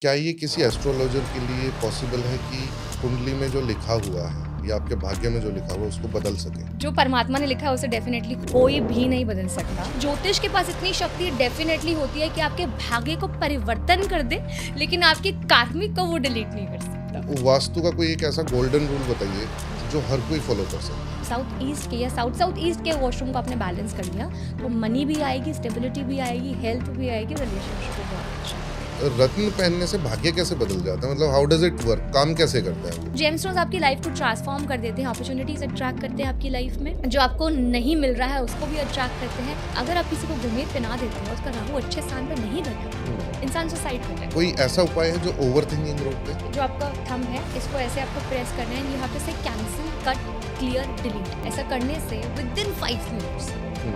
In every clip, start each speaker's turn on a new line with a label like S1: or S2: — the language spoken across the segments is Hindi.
S1: क्या ये किसी एस्ट्रोलॉजर के लिए पॉसिबल है कि कुंडली में जो लिखा हुआ है या आपके भाग्य में जो लिखा हुआ है उसको बदल सके?
S2: जो परमात्मा ने लिखा है उसे डेफिनेटली कोई भी नहीं बदल सकता। ज्योतिष के पास इतनी शक्ति डेफिनेटली होती है कि आपके भाग्य को परिवर्तन कर दे, लेकिन आपकी कार्मिक को वो डिलीट नहीं कर सकता।
S1: वास्तु का कोई एक ऐसा गोल्डन रूल बताइए जो हर कोई फॉलो कर सके।
S2: साउथ ईस्ट के या साउथ ईस्ट के वॉशरूम को आपने बैलेंस कर लिया तो मनी भी आएगी, स्टेबिलिटी भी आएगी, हेल्थ भी आएगी, रिलेशनशिप भी बहुत अच्छा।
S1: रत्न पहनने से भाग्य कैसे बदल जाता है? मतलब हाउ डज इट वर्क? काम कैसे करता है वो?
S2: जेमस्टोन्स आपकी लाइफ को ट्रांसफॉर्म कर देते हैं, अपॉर्चुनिटीज अट्रैक्ट करते हैं आपकी लाइफ में। जो आपको नहीं मिल रहा है उसको भी अट्रैक्ट करते हैं। अगर आप किसी को गुमेत पहना देते हैं, उसका राहु अच्छे स्थान पर नहीं बैठा, इंसान सुसाइड करता है।
S1: कोई ऐसा उपाय है जो ओवर थिंकिंग रोकते हैं?
S2: जो आपका थंब है, इसको ऐसे आपको प्रेस करना है, यू हैव टू से कैंसिल, कट, क्लियर, डिलीट। ऐसा करने से with in 5 minutes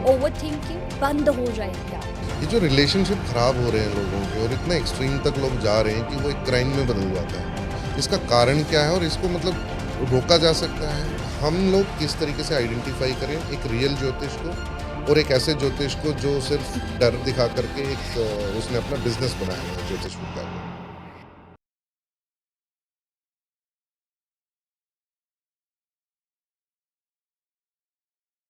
S2: over thinking बंद हो जाएगी आप।
S1: ये जो रिलेशनशिप खराब हो रहे हैं लोगों के और इतना एक्सट्रीम तक लोग जा रहे हैं कि वो एक क्राइम में बदल जाता है, इसका कारण क्या है और इसको मतलब रोका जा सकता है? हम लोग किस तरीके से आइडेंटिफाई करें एक रियल ज्योतिष को और एक ऐसे ज्योतिष को जो सिर्फ डर दिखा करके एक उसने अपना बिजनेस बनाया है ज्योतिष विद्या को?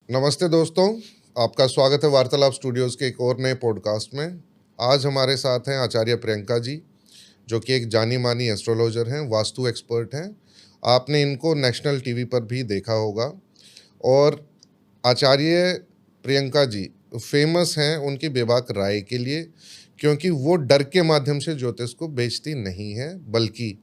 S1: नमस्ते दोस्तों, आपका स्वागत है वार्तालाप स्टूडियोज़ के एक और नए पॉडकास्ट में। आज हमारे साथ हैं आचार्य प्रियंका जी, जो कि एक जानी-मानी एस्ट्रोलॉजर हैं, वास्तु एक्सपर्ट हैं। आपने इनको नेशनल टीवी पर भी देखा होगा और आचार्य प्रियंका जी फेमस हैं उनकी बेबाक राय के लिए, क्योंकि वो डर के माध्यम से ज्योतिष को बेचती नहीं हैं, बल्कि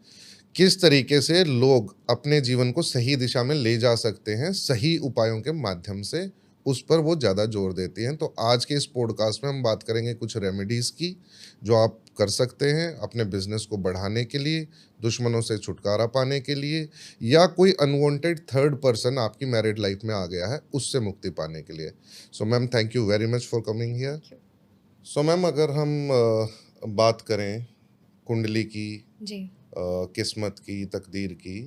S1: किस तरीके से लोग अपने जीवन को सही दिशा में ले जा सकते हैं सही उपायों के माध्यम से, उस पर वो ज़्यादा जोर देती हैं। तो आज के इस पॉडकास्ट में हम बात करेंगे कुछ रेमेडीज़ की जो आप कर सकते हैं अपने बिजनेस को बढ़ाने के लिए, दुश्मनों से छुटकारा पाने के लिए, या कोई अनवांटेड थर्ड पर्सन आपकी मैरिड लाइफ में आ गया है उससे मुक्ति पाने के लिए। So ma'am, thank you very much for coming here. So ma'am, अगर हम बात करें कुंडली की,
S2: जी।
S1: किस्मत की, तकदीर की,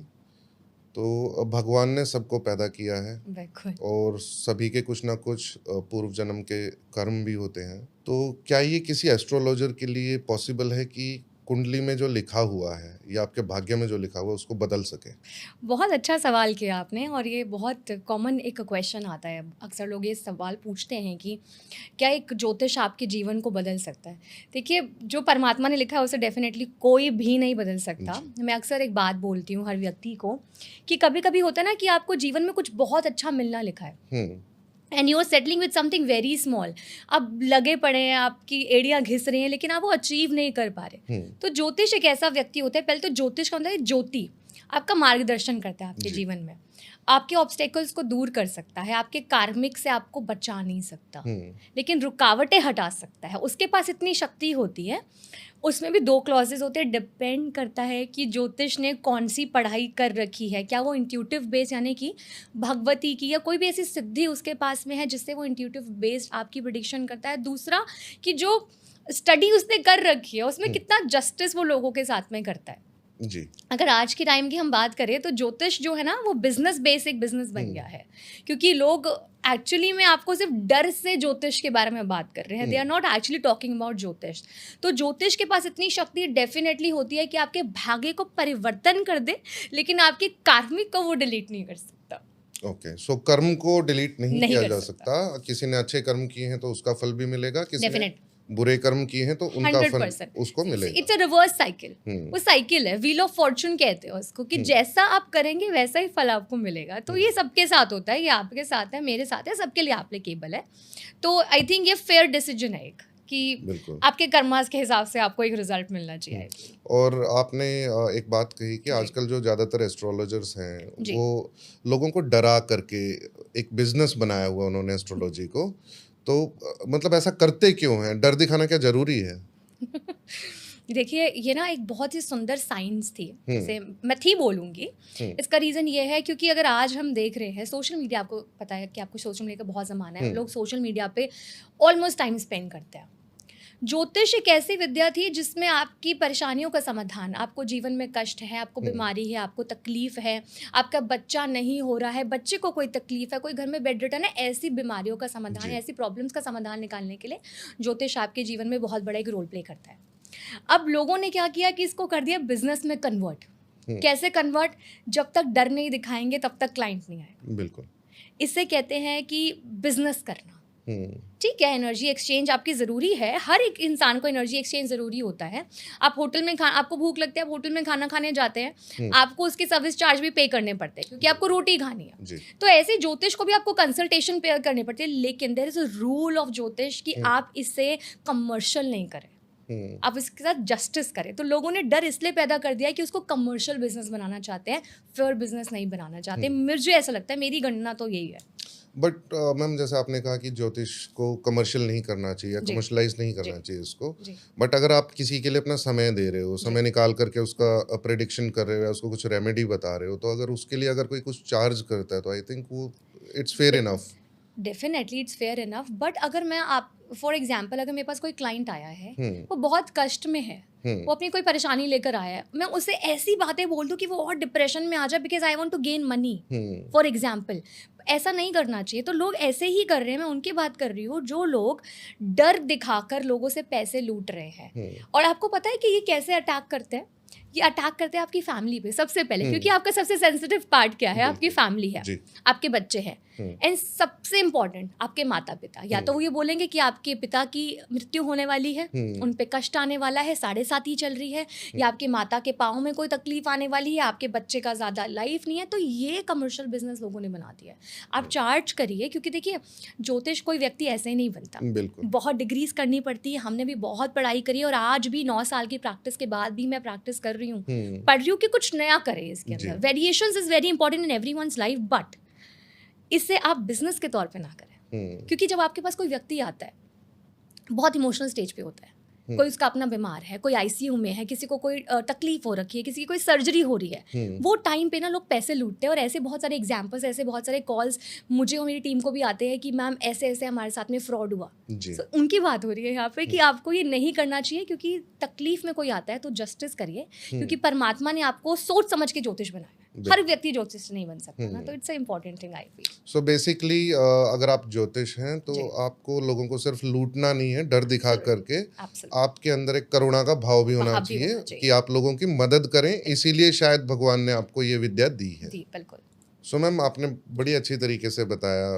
S1: तो भगवान ने सबको पैदा किया है
S2: बिल्कुल।
S1: और सभी के कुछ ना कुछ पूर्व जन्म के कर्म भी होते हैं। तो क्या ये किसी एस्ट्रोलॉजर के लिए पॉसिबल है कि कुंडली में जो लिखा हुआ है या आपके भाग्य में जो लिखा हुआ है उसको बदल सके?
S2: बहुत अच्छा सवाल किया आपने, और ये बहुत कॉमन एक क्वेश्चन आता है। अक्सर लोग ये सवाल पूछते हैं कि क्या एक ज्योतिष आपके जीवन को बदल सकता है? देखिए, जो परमात्मा ने लिखा है उसे डेफिनेटली कोई भी नहीं बदल सकता।
S1: जी।
S2: मैं अक्सर एक बात बोलती हूँ हर व्यक्ति को कि कभी-कभी होता है ना कि आपको जीवन में कुछ बहुत अच्छा मिलना लिखा है
S1: हम्म।
S2: And you are settling with something very small. अब लगे पड़े हैं, आपकी एड़ियाँ घिस रही हैं, लेकिन आप वो अचीव नहीं कर पा रहे।
S1: हम्म।
S2: तो ज्योतिष एक ऐसा व्यक्ति होता है, पहले तो ज्योतिष का मतलब है ज्योति, आपका मार्गदर्शन करता है आपके
S1: जी।
S2: जीवन में, आपके ऑब्स्टेकल्स को दूर कर सकता है, आपके कार्मिक से आपको बचा नहीं सकता,
S1: हम्म।
S2: लेकिन रुकावटें हटा सकता है। उसके पास इतनी शक्ति होती है। उसमें भी 2 क्लॉजेज़ होते हैं, डिपेंड करता है कि ज्योतिष ने कौन-सी पढ़ाई कर रखी है। क्या वो इंट्यूटिव बेस यानी कि भगवती की या कोई भी ऐसी सिद्धि उसके पास में है जिससे वो इंट्यूटिव बेस्ड आपकी प्रेडिक्शन करता है। दूसरा कि जो स्टडी उसने कर रखी है उसमें कितना जस्टिस वो लोगों के साथ में करता है।
S1: जी।
S2: अगर आज के टाइम की हम बात करें तो ज्योतिष जो है ना वो बिजनेस बेस एक बिजनेस बन गया है, क्योंकि लोग एक्चुअली में आपको सिर्फ डर से ज्योतिष के बारे में बात कर रहे हैं। They are not actually talking about ज्योतिष। तो ज्योतिष के पास इतनी शक्ति डेफिनेटली होती है कि आपके भाग्य को परिवर्तन कर दे, लेकिन आपके कार्मिक को वो डिलीट नहीं कर सकता।
S1: ओके, सो कर्म को डिलीट नहीं
S2: नहीं
S1: किया
S2: कर
S1: जा
S2: सकता।
S1: सकता। किसी ने अच्छे कर्म किए हैं तो उसका फल भी मिलेगा, किसी ने
S2: डेफिनेट
S1: बुरे कर्म किए हैं तो उनका फल
S2: 100%।
S1: उसको मिलेगा।
S2: It's a reverse cycle.
S1: हम्म।
S2: वो साइकिल है, व्हील ऑफ फॉर्चून कहते हैं उसको, कि जैसा आप करेंगे वैसा ही फल आपको मिलेगा। तो ये सबके साथ होता है, ये आपके साथ है, मेरे साथ है, सबके लिए एप्लीकेबल है। तो आई थिंक ये फेयर डिसीजन है एक, कि
S1: बिल्कुल।
S2: आपके कर्मास के हिसाब से आपको एक रिजल्ट मिलना चाहिए।
S1: और आपने एक बात कही कि
S2: जी।
S1: आजकल जो ज़्यादातर एस्ट्रोलॉजर्स हैं
S2: जी।
S1: वो लोगों को डरा करके एक बिजनेस बनाया हुआ उन्होंने एस्ट्रोलॉजी को। तो मतलब ऐसा करते क्यों हैं? डर दिखाना क्या ज़रूरी है?
S2: देखिए, ये ना एक बहुत ही सुंदर साइंस थी,
S1: हम्म।
S2: जैसे मैं थी बोलूँगी।
S1: हम्म।
S2: इसका रीज़न ये है क्योंकि अगर आज हम देख रहे हैं सोशल मीडिया, आपको पता है कि आपको सोशल मीडिया का बहुत ज़माना है, लोग सोशल मीडिया पे ऑलमोस्ट टाइम स्पेंड करते हैं। ज्योतिष एक ऐसी विद्या थी जिसमें आपकी परेशानियों का समाधान, आपको जीवन में कष्ट है, आपको बीमारी है, आपको तकलीफ है, आपका बच्चा नहीं हो रहा है, बच्चे को कोई तकलीफ है, कोई घर में बेड रिटर्न है, ऐसी बीमारियों का समाधान,
S1: जी।
S2: ऐसी प्रॉब्लम्स का समाधान निकालने के लिए ज्योतिष आपके जीवन में बहुत बड़ा एक रोल प्ले करता है। अब लोगों ने क्या किया कि इसको कर दिया बिजनेस में कन्वर्ट। कैसे कन्वर्ट? जब तक डर नहीं दिखाएंगे तब तक क्लाइंट नहीं आएगा।
S1: बिल्कुल।
S2: इससे कहते हैं कि बिजनेस करना।
S1: हम्म,
S2: ठीक है, एनर्जी एक्सचेंज आपकी ज़रूरी है, हर एक इंसान को एनर्जी एक्सचेंज ज़रूरी होता है। आप होटल में आपको भूख लगती है, आप होटल में खाना खाने जाते हैं, आपको उसके सर्विस चार्ज भी पे करने पड़ते हैं क्योंकि आपको रोटी खानी है।
S1: जी।
S2: तो ऐसे ज्योतिष को भी आपको कंसल्टेशन पे करनी पड़ती है, लेकिन there is a rule of ज्योतिष कि आप इससे कमर्शियल नहीं करें, आप इसके साथ जस्टिस करें। तो लोगों ने डर इसलिए पैदा कर दिया कि उसको कमर्शियल बिजनेस बनाना चाहते हैं, फेयर बिजनेस नहीं बनाना चाहते। मुझे ऐसा लगता है, मेरी गणना तो यही है।
S1: बट मैम, जैसे आपने कहा कि ज्योतिष को कमर्शियल नहीं करना चाहिए,
S2: जी।
S1: कमर्शलाइज नहीं
S2: जी।
S1: करना चाहिए इसको,
S2: जी।
S1: बट अगर आप किसी के लिए अपना समय दे रहे हो, समय निकाल करके उसका प्रेडिक्शन कर रहे हो या उसको कुछ रेमेडी बता रहे हो, तो अगर उसके लिए अगर कोई कुछ चार्ज करता है तो आई थिंक वो it's fair enough.
S2: Definitely it's fair enough, but अगर मैं आप फॉर एग्जाम्पल, अगर मेरे पास कोई क्लाइंट आया है, वो बहुत कष्ट में है, वो अपनी कोई परेशानी लेकर आया है, मैं उसे ऐसी बातें बोल दूं कि वो और डिप्रेशन में आ जाए because I want to gain money for example, ऐसा नहीं करना चाहिए। तो लोग ऐसे ही कर रहे हैं, मैं उनकी बात कर रही हूँ जो लोग डर दिखाकर लोगों से पैसे लूट रहे हैं। और आपको पता है कि ये कैसे अटैक करते हैं? ये अटैक करते हैं आपकी फैमिली पे सबसे पहले, क्योंकि आपका सबसे सेंसिटिव पार्ट क्या है? आपकी फैमिली है, आपके बच्चे हैं, एंड सबसे इम्पॉर्टेंट आपके माता पिता। या तो वो ये बोलेंगे कि आपके पिता की मृत्यु होने वाली है, उन पे कष्ट आने वाला है, 7.5 चल रही है, या आपके माता के पाँव में कोई तकलीफ आने वाली है, आपके बच्चे का ज़्यादा लाइफ नहीं है। तो ये कमर्शियल बिजनेस लोगों ने बना दिया है। आप चार्ज करिए, क्योंकि देखिए ज्योतिष कोई व्यक्ति ऐसे ही नहीं बनता, बहुत डिग्रीज करनी पड़ती है। हमने भी बहुत पढ़ाई करी है और आज भी 9 साल की प्रैक्टिस के बाद भी मैं प्रैक्टिस कर रही हूँ, पढ़ रही हूँ कि कुछ नया करें इसके अंदर। Variations is very important in everyone's life, but इससे आप बिजनेस के तौर पे ना करें। क्योंकि जब आपके पास कोई व्यक्ति आता है, बहुत इमोशनल स्टेज पे होता है, कोई उसका अपना बीमार है, कोई आईसीयू में है, किसी को कोई तकलीफ हो रखी है, किसी की कोई सर्जरी हो रही है, वो टाइम पे ना लोग पैसे लूटते हैं। और ऐसे बहुत सारे एग्जांपल्स, ऐसे बहुत सारे कॉल्स मुझे और मेरी टीम को भी आते हैं कि मैम ऐसे ऐसे हमारे साथ में फ्रॉड हुआ। So, उनकी बात हो रही है यहाँ पे कि आपको ये नहीं करना चाहिए, क्योंकि तकलीफ में कोई आता है तो जस्टिस करिए, क्योंकि परमात्मा ने आपको सोच समझ के ज्योतिष बनाया। हर व्यक्ति ज्योतिष नहीं बन सकता ना, तो it's a important thing I feel.
S1: So basically अगर आप ज्योतिष हैं तो आपको लोगों को सिर्फ लूटना नहीं है, डर दिखा करके आपके अंदर एक करुणा का भाव भी होना चाहिए कि आप लोगों की मदद करें। इसीलिए शायद भगवान ने आपको ये विद्या दी है।
S2: बिल्कुल।
S1: सो मैम, आपने बड़ी अच्छी तरीके से बताया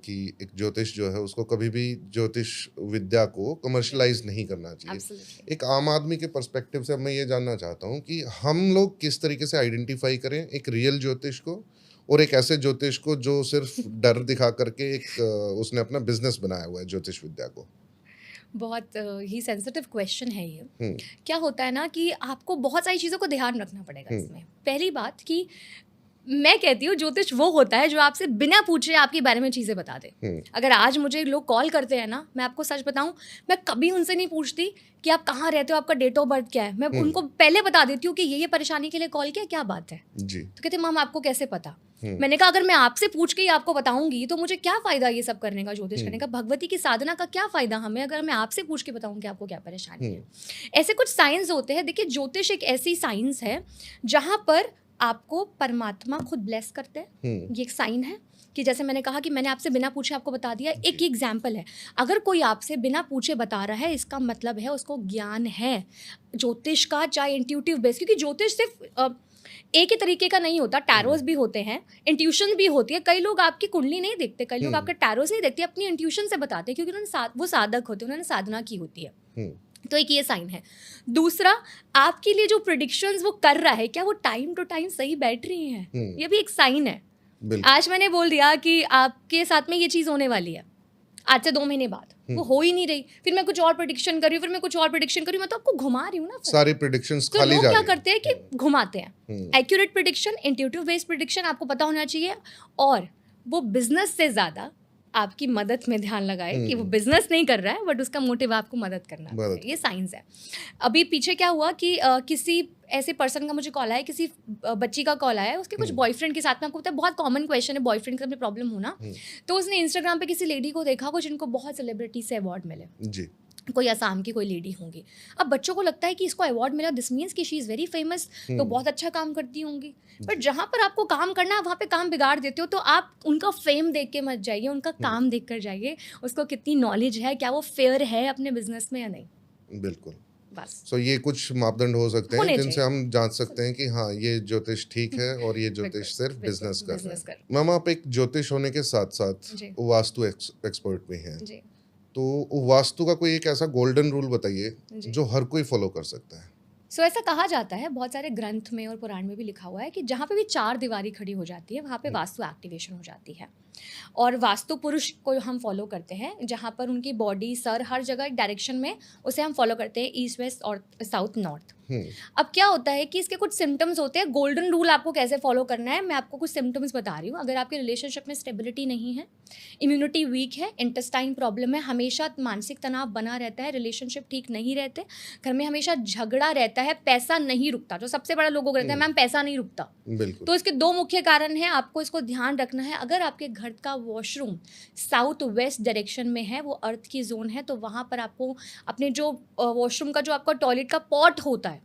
S1: कि एक ज्योतिष जो है उसको कभी भी ज्योतिष विद्या को कमर्शलाइज नहीं करना चाहिए। एक आम आदमी के पर्सपेक्टिव से मैं ये जानना चाहता हूँ कि हम लोग किस तरीके से आइडेंटिफाई करें एक रियल ज्योतिष को और एक ऐसे ज्योतिष को जो सिर्फ डर दिखा करके एक उसने अपना बिजनेस बनाया हुआ है ज्योतिष विद्या को।
S2: बहुत ही सेंसिटिव क्वेश्चन है ये। क्या होता है ना कि आपको बहुत सारी चीज़ों को ध्यान रखना पड़ेगा इसमें। पहली बात कि मैं कहती हूँ ज्योतिष वो होता है जो आपसे बिना पूछे आपके बारे में चीज़ें बता दे। अगर आज मुझे लोग कॉल करते हैं ना, मैं आपको सच बताऊँ, मैं कभी उनसे नहीं पूछती कि आप कहाँ रहते हो, आपका डेट ऑफ बर्थ क्या है। मैं उनको पहले बता देती हूँ कि ये परेशानी के लिए कॉल किया, क्या बात है जी। तो कहते मैम आपको कैसे पता? मैंने कहा अगर मैं आपसे पूछ के ही आपको बताऊंगी तो मुझे क्या फ़ायदा ये सब करने का, ज्योतिष करने का, भगवती की साधना का क्या फ़ायदा हमें, अगर मैं आपसे पूछ के बताऊँ कि आपको क्या परेशानी है। ऐसे कुछ साइंस होते हैं। देखिए ज्योतिष एक ऐसी साइंस है जहाँ पर आपको परमात्मा खुद ब्लेस करते हैं। ये एक साइन है कि जैसे मैंने कहा कि मैंने आपसे बिना पूछे आपको बता दिया। एक ही एग्जाम्पल है, अगर कोई आपसे बिना पूछे बता रहा है, इसका मतलब है उसको ज्ञान है ज्योतिष का, चाहे इंट्यूटिव बेस। क्योंकि ज्योतिष सिर्फ एक ही तरीके का नहीं होता, टैरोस भी होते हैं, इंट्यूशन भी होती है। कई लोग आपकी कुंडली नहीं देखते, कई लोग आपके टैरोस नहीं देखते, अपनी इंट्यूशन से बताते हैं, क्योंकि उन्होंने वो साधक होते हैं, उन्होंने साधना की होती है। तो एक ये साइन है। दूसरा, आपके लिए जो प्रेडिक्शंस वो कर रहा है, क्या वो टाइम टू टाइम सही बैठ रही हैं, ये भी एक साइन है। आज मैंने बोल दिया कि आपके साथ में ये चीज़ होने वाली है, आज से 2 महीने बाद वो हो ही नहीं रही, फिर मैं कुछ और प्रेडिक्शन कर रही हूँ, फिर मैं कुछ और प्रेडिक्शन कर रही हूँ, मैं तो आपको घुमा रही हूँ ना।
S1: सारी प्रेडिक्शंस
S2: तो
S1: खाली जा रही
S2: लोग
S1: हैं।
S2: क्या करते हैं कि घुमाते हैं। Accurate prediction, intuitive based prediction आपको पता होना चाहिए, और वो बिजनेस से ज़्यादा आपकी मदद में ध्यान लगाए कि वो बिजनेस नहीं कर रहा है, बट उसका मोटिव आपको मदद करना है। ये साइंस है। अभी पीछे क्या हुआ कि किसी ऐसे पर्सन का मुझे कॉल आया, किसी बच्ची का कॉल आया, उसके कुछ बॉयफ्रेंड के साथ में, आपको पता है बहुत कॉमन क्वेश्चन है बॉयफ्रेंड के साथ में प्रॉब्लम होना। तो उसने इंस्टाग्राम पे किसी लेडी को देखा को जिनको बहुत सेलिब्रिटी से अवार्ड मिले जी, कोई असम की कोई लेडी होंगी। अब बच्चों को लगता है कि इसको अवार्ड मिला, दिस मीन्स कि शी इज़ वेरी फेमस, तो बहुत अच्छा काम करती होंगी। बट जहाँ पर आपको काम करना है वहाँ पे काम बिगाड़ देते हो। तो आप उनका फेम देख के मत जाइए, उनका काम देख कर जाइए, उसको कितनी नॉलेज है, क्या वो फेयर है अपने बिजनेस में या नहीं।
S1: बिल्कुल।
S2: बस
S1: सो ये कुछ मापदंड हो सकते हैं
S2: होने
S1: जिनसे
S2: चाहिए।
S1: हम जांच सकते हैं कि हाँ ये ज्योतिष ठीक है और ये ज्योतिष सिर्फ
S2: बिल्कुल,
S1: बिजनेस कर रहा
S2: बिजनेस
S1: है।
S2: कर
S1: मैम आप एक ज्योतिष होने के साथ साथ
S2: जी,
S1: वास्तु एक्सपर्ट भी हैं,
S2: जी,
S1: तो वास्तु का कोई एक ऐसा गोल्डन रूल बताइए
S2: जी।
S1: जो हर कोई फॉलो कर सकता है।
S2: सो ऐसा कहा जाता है, बहुत सारे ग्रंथ में और पुराण में भी लिखा हुआ है कि जहाँ पे भी चार दीवारी खड़ी हो जाती है वहाँ पे वास्तु एक्टिवेशन हो जाती है। और वास्तु पुरुष को हम फॉलो करते हैं, जहाँ पर उनकी बॉडी, सर, हर जगह एक डायरेक्शन में उसे हम फॉलो करते हैं, ईस्ट, वेस्ट और साउथ, नॉर्थ। अब क्या होता है कि इसके कुछ सिम्टम्स होते हैं। गोल्डन रूल आपको कैसे फॉलो करना है, मैं आपको कुछ सिम्टम्स बता रही हूँ। अगर आपके रिलेशनशिप में स्टेबिलिटी नहीं है, इम्यूनिटी वीक है, इंटेस्टाइन प्रॉब्लम है, हमेशा मानसिक तनाव बना रहता है, रिलेशनशिप ठीक नहीं रहते, घर में हमेशा झगड़ा रहता है, पैसा नहीं रुकता, जो सबसे बड़ा लोगों को रहता है मैम पैसा नहीं रुकता,
S1: बिल्कुल।
S2: तो इसके दो मुख्य कारण हैं, आपको इसको ध्यान रखना है। अगर आपके घर का वॉशरूम साउथ वेस्ट डायरेक्शन में है, वो अर्थ की जोन है, तो वहाँ पर आपको अपने जो वॉशरूम का जो आपका टॉयलेट का पॉट होता है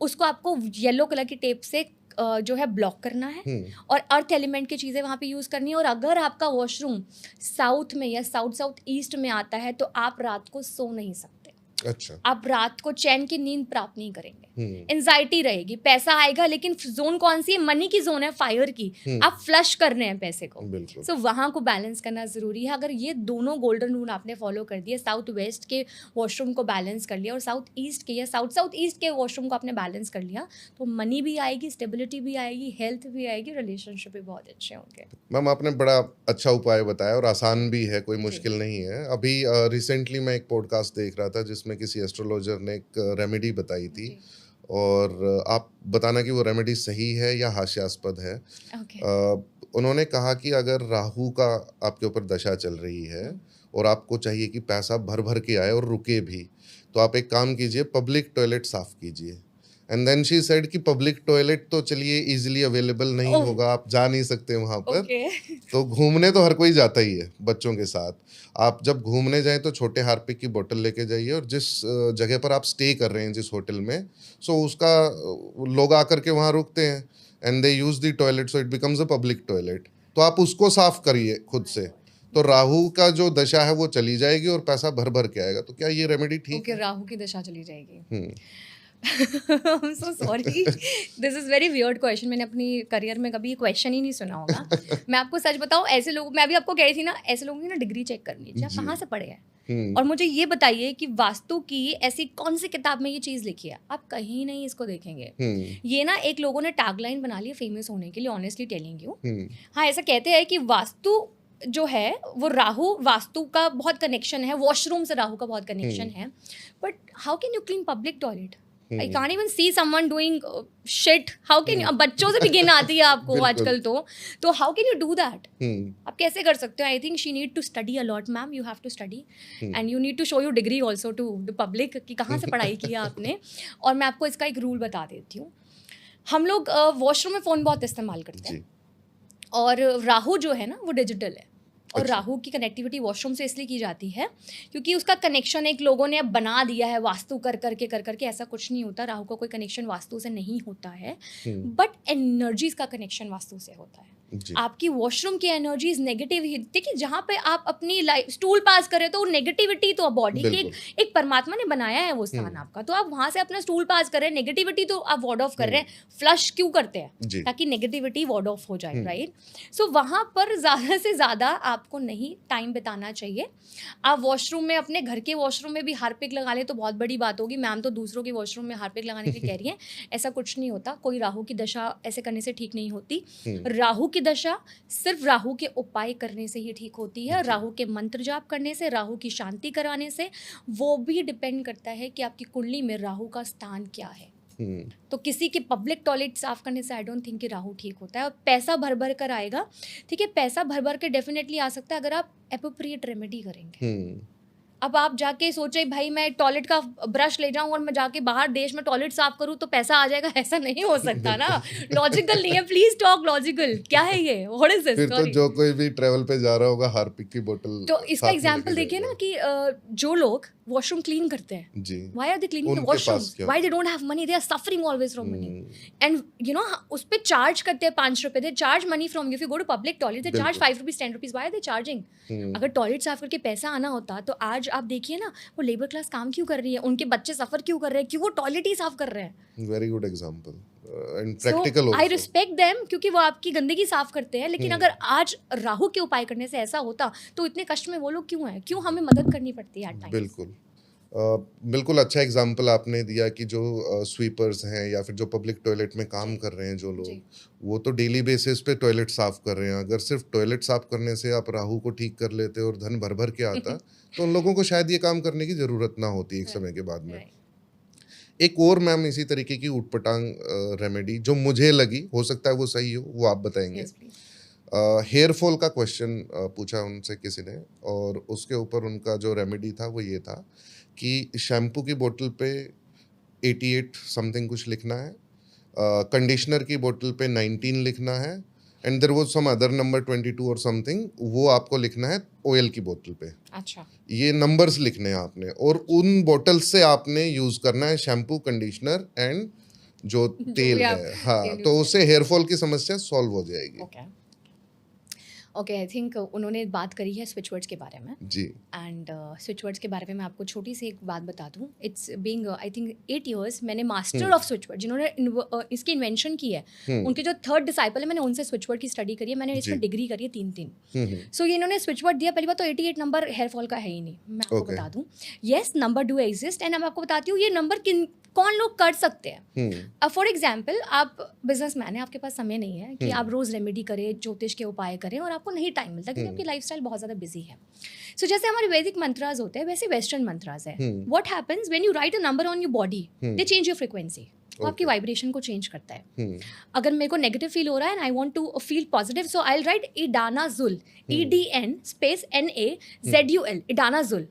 S2: उसको आपको येलो कलर की टेप से जो है ब्लॉक करना है और अर्थ एलिमेंट की चीज़ें वहाँ पे यूज़ करनी है। और अगर आपका वॉशरूम साउथ में या साउथ साउथ ईस्ट में आता है तो आप रात को सो नहीं सकते,
S1: अच्छा।
S2: आप रात को चैन की नींद प्राप्त नहीं करेंगे, एंजाइटी रहेगी, पैसा आएगा लेकिन जोन कौन सी है, मनी की जोन है, फायर की, आप फ्लश कर रहे हैं पैसे को। सो वहाँ को बैलेंस करना ज़रूरी है। अगर ये दोनों गोल्डन रूल आपने फॉलो कर दिए, साउथ वेस्ट के वॉशरूम को बैलेंस कर लिया और साउथ ईस्ट के या साउथ साउथ ईस्ट के वॉशरूम को आपने बैलेंस कर लिया, तो मनी भी आएगी, स्टेबिलिटी भी आएगी, हेल्थ भी आएगी, रिलेशनशिप भी बहुत अच्छे होंगे।
S1: मैम आपने बड़ा अच्छा उपाय बताया और आसान भी है, कोई मुश्किल नहीं है। अभी रिसेंटली मैं एक पॉडकास्ट देख रहा था जिसमें किसी एस्ट्रोलॉजर ने एक रेमेडी बताई थी और आप बताना कि वो रेमेडी सही है या हास्यास्पद है। उन्होंने कहा कि अगर राहु का आपके ऊपर दशा चल रही है और आपको चाहिए कि पैसा भर भर के आए और रुके भी, तो आप एक काम कीजिए, पब्लिक टॉयलेट साफ कीजिए। एंड देन शी सेड कि पब्लिक टॉयलेट तो चलिए इजीली अवेलेबल नहीं होगा, आप जा नहीं सकते वहाँ पर, तो घूमने तो हर कोई जाता ही है बच्चों के साथ। आप जब घूमने जाएं तो छोटे हार्पिक की बोतल लेके जाइए और जिस जगह पर आप स्टे कर रहे हैं, जिस होटल में, सो उसका लोग आकर के वहाँ रुकते हैं and they use the toilet, so it becomes a public toilet, तो आप उसको साफ करिए खुद से, तो राहु का जो दशा है वो चली जाएगी और पैसा भर भर के आएगा। तो क्या ये रेमेडी ठीक है?
S2: राहु की दशा चली जाएगी। I'm so sorry. This is very weird question. मैंने अपनी करियर में कभी ये क्वेश्चन ही नहीं सुना होगा। मैं आपको सच बताऊं, ऐसे लोग, मैं अभी आपको कह रही थी ना, ऐसे लोगों की ना डिग्री चेक करनी चाहिए, आप कहाँ से पढ़े हैं और मुझे ये बताइए कि वास्तु की ऐसी कौन सी किताब में ये चीज़ लिखी है, आप कहीं नहीं इसको देखेंगे। ये ना एक लोगों ने टैगलाइन बना ली फेमस होने के लिए, ऑनेस्टली टेलिंग यू। हाँ, ऐसा कहते हैं कि वास्तु जो है वो राहु वास्तु का बहुत कनेक्शन है, वॉशरूम से राहु का बहुत कनेक्शन है, but how can you clean public toilet? I can't even see someone doing shit. How can you? बच्चों से भी गिन आती है आपको आजकल, तो how can you do that? आप कैसे कर सकते हो? I think she need to study a lot, ma'am. You have to study and you need to show your degree also to the public कि कहाँ से पढ़ाई की है आपने। और मैं आपको इसका एक रूल बता देती हूँ। हम लोग वॉशरूम में फ़ोन बहुत इस्तेमाल करते हैं और राहु जो है ना वो डिजिटल है, और राहु की कनेक्टिविटी वॉशरूम से इसलिए की जाती है क्योंकि उसका कनेक्शन एक लोगों ने अब बना दिया है वास्तु कर करके। ऐसा कुछ नहीं होता, राहु का कोई कनेक्शन वास्तु से नहीं होता है, बट एनर्जीज का कनेक्शन वास्तु से होता है। आपकी वॉशरूम की एनर्जीज नेगेटिव ही, देखिए जहाँ पे आप अपनी लाइफ स्टूल पास करें तो नेगेटिविटी तो बॉडी की एक परमात्मा ने बनाया है वो स्थान आपका, तो आप वहां से अपना स्टूल पास कर रहे हैं, नेगेटिविटी तो आप वार्ड ऑफ कर रहे हैं। फ्लश क्यों करते हैं? ताकि नेगेटिविटी वार्ड ऑफ हो जाए, राइट? सो वहां पर ज्यादा से ज्यादा आपको नहीं टाइम बिताना चाहिए। आप वॉशरूम में, अपने घर के वॉशरूम में भी हार्पिक लगा ले तो बहुत बड़ी बात होगी, मैम तो दूसरों के वॉशरूम में हार्पिक लगाने के लिए कह रही हैं, ऐसा कुछ नहीं होता। कोई राहु की दशा ऐसे करने से ठीक नहीं होती। राहु की दशा सिर्फ राहु के उपाय करने से ही ठीक होती है, राहु के मंत्र जाप करने से, राहु की शांति कराने से। वो भी डिपेंड करता है कि आपकी कुंडली में राहु का स्थान क्या है। तो किसी के पब्लिक टॉयलेट साफ करने से आई डोंट थिंक कि राहु ठीक होता है। और पैसा भर भर कर आएगा, ठीक है, पैसा भर भर के डेफिनेटली आ सकता है अगर आप एप्रोप्रिएट रेमेडी करेंगे। अब आप जाके सोचे भाई मैं टॉयलेट का ब्रश ले जाऊं और मैं जाके बाहर देश में टॉयलेट साफ करूं तो पैसा आ जाएगा, ऐसा नहीं हो सकता ना। लॉजिकल नहीं है, प्लीज टॉक लॉजिकल। क्या है ये? What is this?
S1: फिर तो जो कोई भी ट्रैवल पे जा रहा होगा हार्पिक की बोतल,
S2: तो इसका एग्जांपल देखिए ना कि जो लोग वॉशरूम क्लीन करते हैं, why are they cleaning the washroom? Why they don't have money? They are suffering always from money and you know उस पे चार्ज करते हैं 5 रुपए, they charge money from you. If you go to public toilet they charge 5 rupees 10 rupees. Why are they charging? अगर टॉयलेट साफ करके पैसा आना होता तो आज आज आप देखिए ना, वो लेबर क्लास काम क्यों कर रही है, उनके बच्चे सफ़र क्यों कर रहे हैं, क्यों वो टॉयलेट ही साफ़ कर रहे हैं।
S1: Very good example and
S2: so
S1: practical
S2: I
S1: also.
S2: Respect them, क्योंकि वो आपकी गंदगी साफ़ करते हैं। लेकिन अगर आज राहु के उपाय करने से ऐसा होता तो इतने कष्ट में वो लोग क्यों हैं, क्यों हमें मदद करनी पड़ती है एट टाइम्स।
S1: बिल्कुल बिल्कुल अच्छा एग्जांपल आपने दिया कि जो स्वीपर्स हैं या फिर जो पब्लिक टॉयलेट में काम
S2: जी,
S1: कर रहे हैं जो
S2: जी।
S1: लोग, वो तो डेली बेसिस पे टॉयलेट साफ कर रहे हैं। अगर सिर्फ टॉयलेट साफ करने से आप राहु को ठीक कर लेते और धन भर भर के आता, तो उन लोगों को शायद ये काम करने की ज़रूरत ना होती एक समय के बाद में।
S2: राइट।
S1: एक और मैम इसी तरीके की ऊटपटांग रेमेडी जो मुझे लगी, हो सकता है वो सही हो, वो आप बताएंगे।
S2: Yes please.
S1: हेयर फॉल का क्वेश्चन पूछा उनसे किसी ने, और उसके ऊपर उनका जो रेमेडी था वो ये था कि शैम्पू की बोतल पे 88 समथिंग कुछ लिखना है, कंडीशनर की बोतल पे 19 लिखना है, and there was some other number 22 और समथिंग, वो आपको लिखना है ऑयल की बोतल पे।
S2: अच्छा।
S1: ये नंबर्स लिखने हैं आपने, और उन बोतल से आपने यूज करना है शैम्पू, कंडीशनर एंड जो
S2: जो
S1: तेल
S2: भी आप
S1: है। हाँ,
S2: तेल
S1: तो
S2: यूज
S1: उससे हेयर फॉल की समस्या सॉल्व हो जाएगी।
S2: ओके ओके, आई थिंक उन्होंने बात करी है स्विच वर्ड्स के बारे में।
S1: जी।
S2: एंड स्विच वर्ड्स के बारे में मैं आपको छोटी सी एक बात बता दूं। It's being I think 8 years मैंने मास्टर ऑफ स्विच वर्ड जिन्होंने इसकी इन्वेंशन की है, उनके जो थर्ड डिसाइपल है, मैंने उनसे स्विच वर्ड की स्टडी करी है। मैंने इसमें
S1: जी।
S2: डिग्री करी है 3-3।
S1: हम्म।
S2: सो ये इन्होंने स्विच वर्ड दिया। पहली बात तो 88 नंबर हेयर फॉल का है ही नहीं, मैं आपको
S1: Okay.
S2: बता दूं। Yes, number do exist, and मैं आपको बताती हूँ ये नंबर किन कौन लोग कर सकते हैं। फॉर एग्जाम्पल, आप बिजनेसमैन है, आपके पास समय नहीं है कि आप रोज रेमेडी करें, ज्योतिष के उपाय करें, और आपको नहीं टाइम मिलता क्योंकि आपकी लाइफस्टाइल बहुत ज़्यादा बिजी है। सो जैसे हमारे वैदिक मंत्रास होते हैं, वैसे वेस्टर्न मंत्रास है। What happens when you right a number on your body, they change your frequency. वो आपकी वाइब्रेशन को चेंज करता है। अगर मेरे को नेगेटिव फील हो रहा है and I want to feel positive, so I will write इडानाजुल, EDN स्पेस NAZUL, इडानाजुल।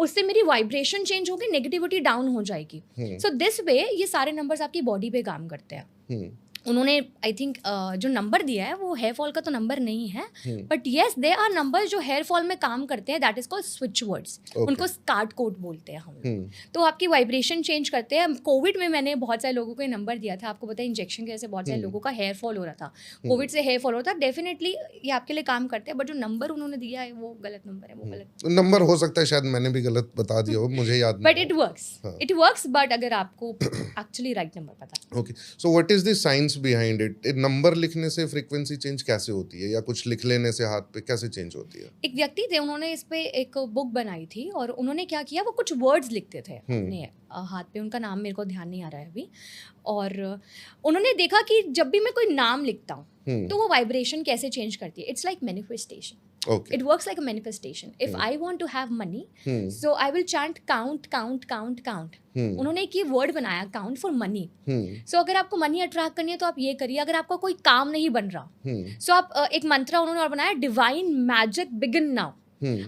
S2: उससे मेरी वाइब्रेशन चेंज होगी, नेगेटिविटी डाउन हो जाएगी। सो दिस वे ये सारे नंबर्स आपकी बॉडी पे काम करते हैं। उन्होंने आई थिंक जो नंबर दिया है वो हेयर फॉल का तो नंबर नहीं है, but yes they are number जो हेयर फॉल में काम करते हैं। That is called switch words. उनको स्कार्ट कोड बोलते हैं हम लोग। तो आपकी वाइब्रेशन चेंज करते हैं। कोविड में मैंने बहुत सारे लोगों को ये नंबर दिया था। आपको पता है इंजेक्शन की वजह से बहुत सारे लोगों का हेयर फॉल हो रहा था। कोविड से हेयर फॉल होता है, डेफिनेटली ये आपके लिए काम करते हैं। बट जो नंबर उन्होंने दिया है वो गलत नंबर है, वो गलत
S1: नंबर हो सकता है शायद मैंने भी गलत बता दिया हो, मुझे याद
S2: बट
S1: नहीं।
S2: इट वर्क्स बट अगर आपको एक्चुअली राइट नंबर पता।
S1: Okay, so what is the science behind it? Number लिखने से फ्रीक्वेंसी चेंज कैसे होती है, या कुछ लिख लेने से हाथ पे कैसे चेंज होती है?
S2: एक व्यक्ति थे, उन्होंने इस पे एक बुक बनाई थी, और उन्होंने क्या किया, वो कुछ वर्ड्स लिखते थे अपने हाथ पे। उनका नाम मेरे को ध्यान नहीं आ रहा है अभी। और उन्होंने देखा कि जब भी मैं कोई नाम लिखता हूँ तो वो वाइब्रेशन कैसे चेंज करती है। It's like manifestation.
S1: Okay.
S2: It works like a manifestation. If I want to have money, so I will chant count, count, count, count. उन्होंने एक ये वर्ड बनाया, count for money. So अगर आपको मनी अट्रैक्ट करनी है तो आप ये करिए। अगर आपका कोई काम नहीं बन रहा, so आप एक मंत्रा उन्होंने और बनाया, डिवाइन मैजिक बिगिन नाउ।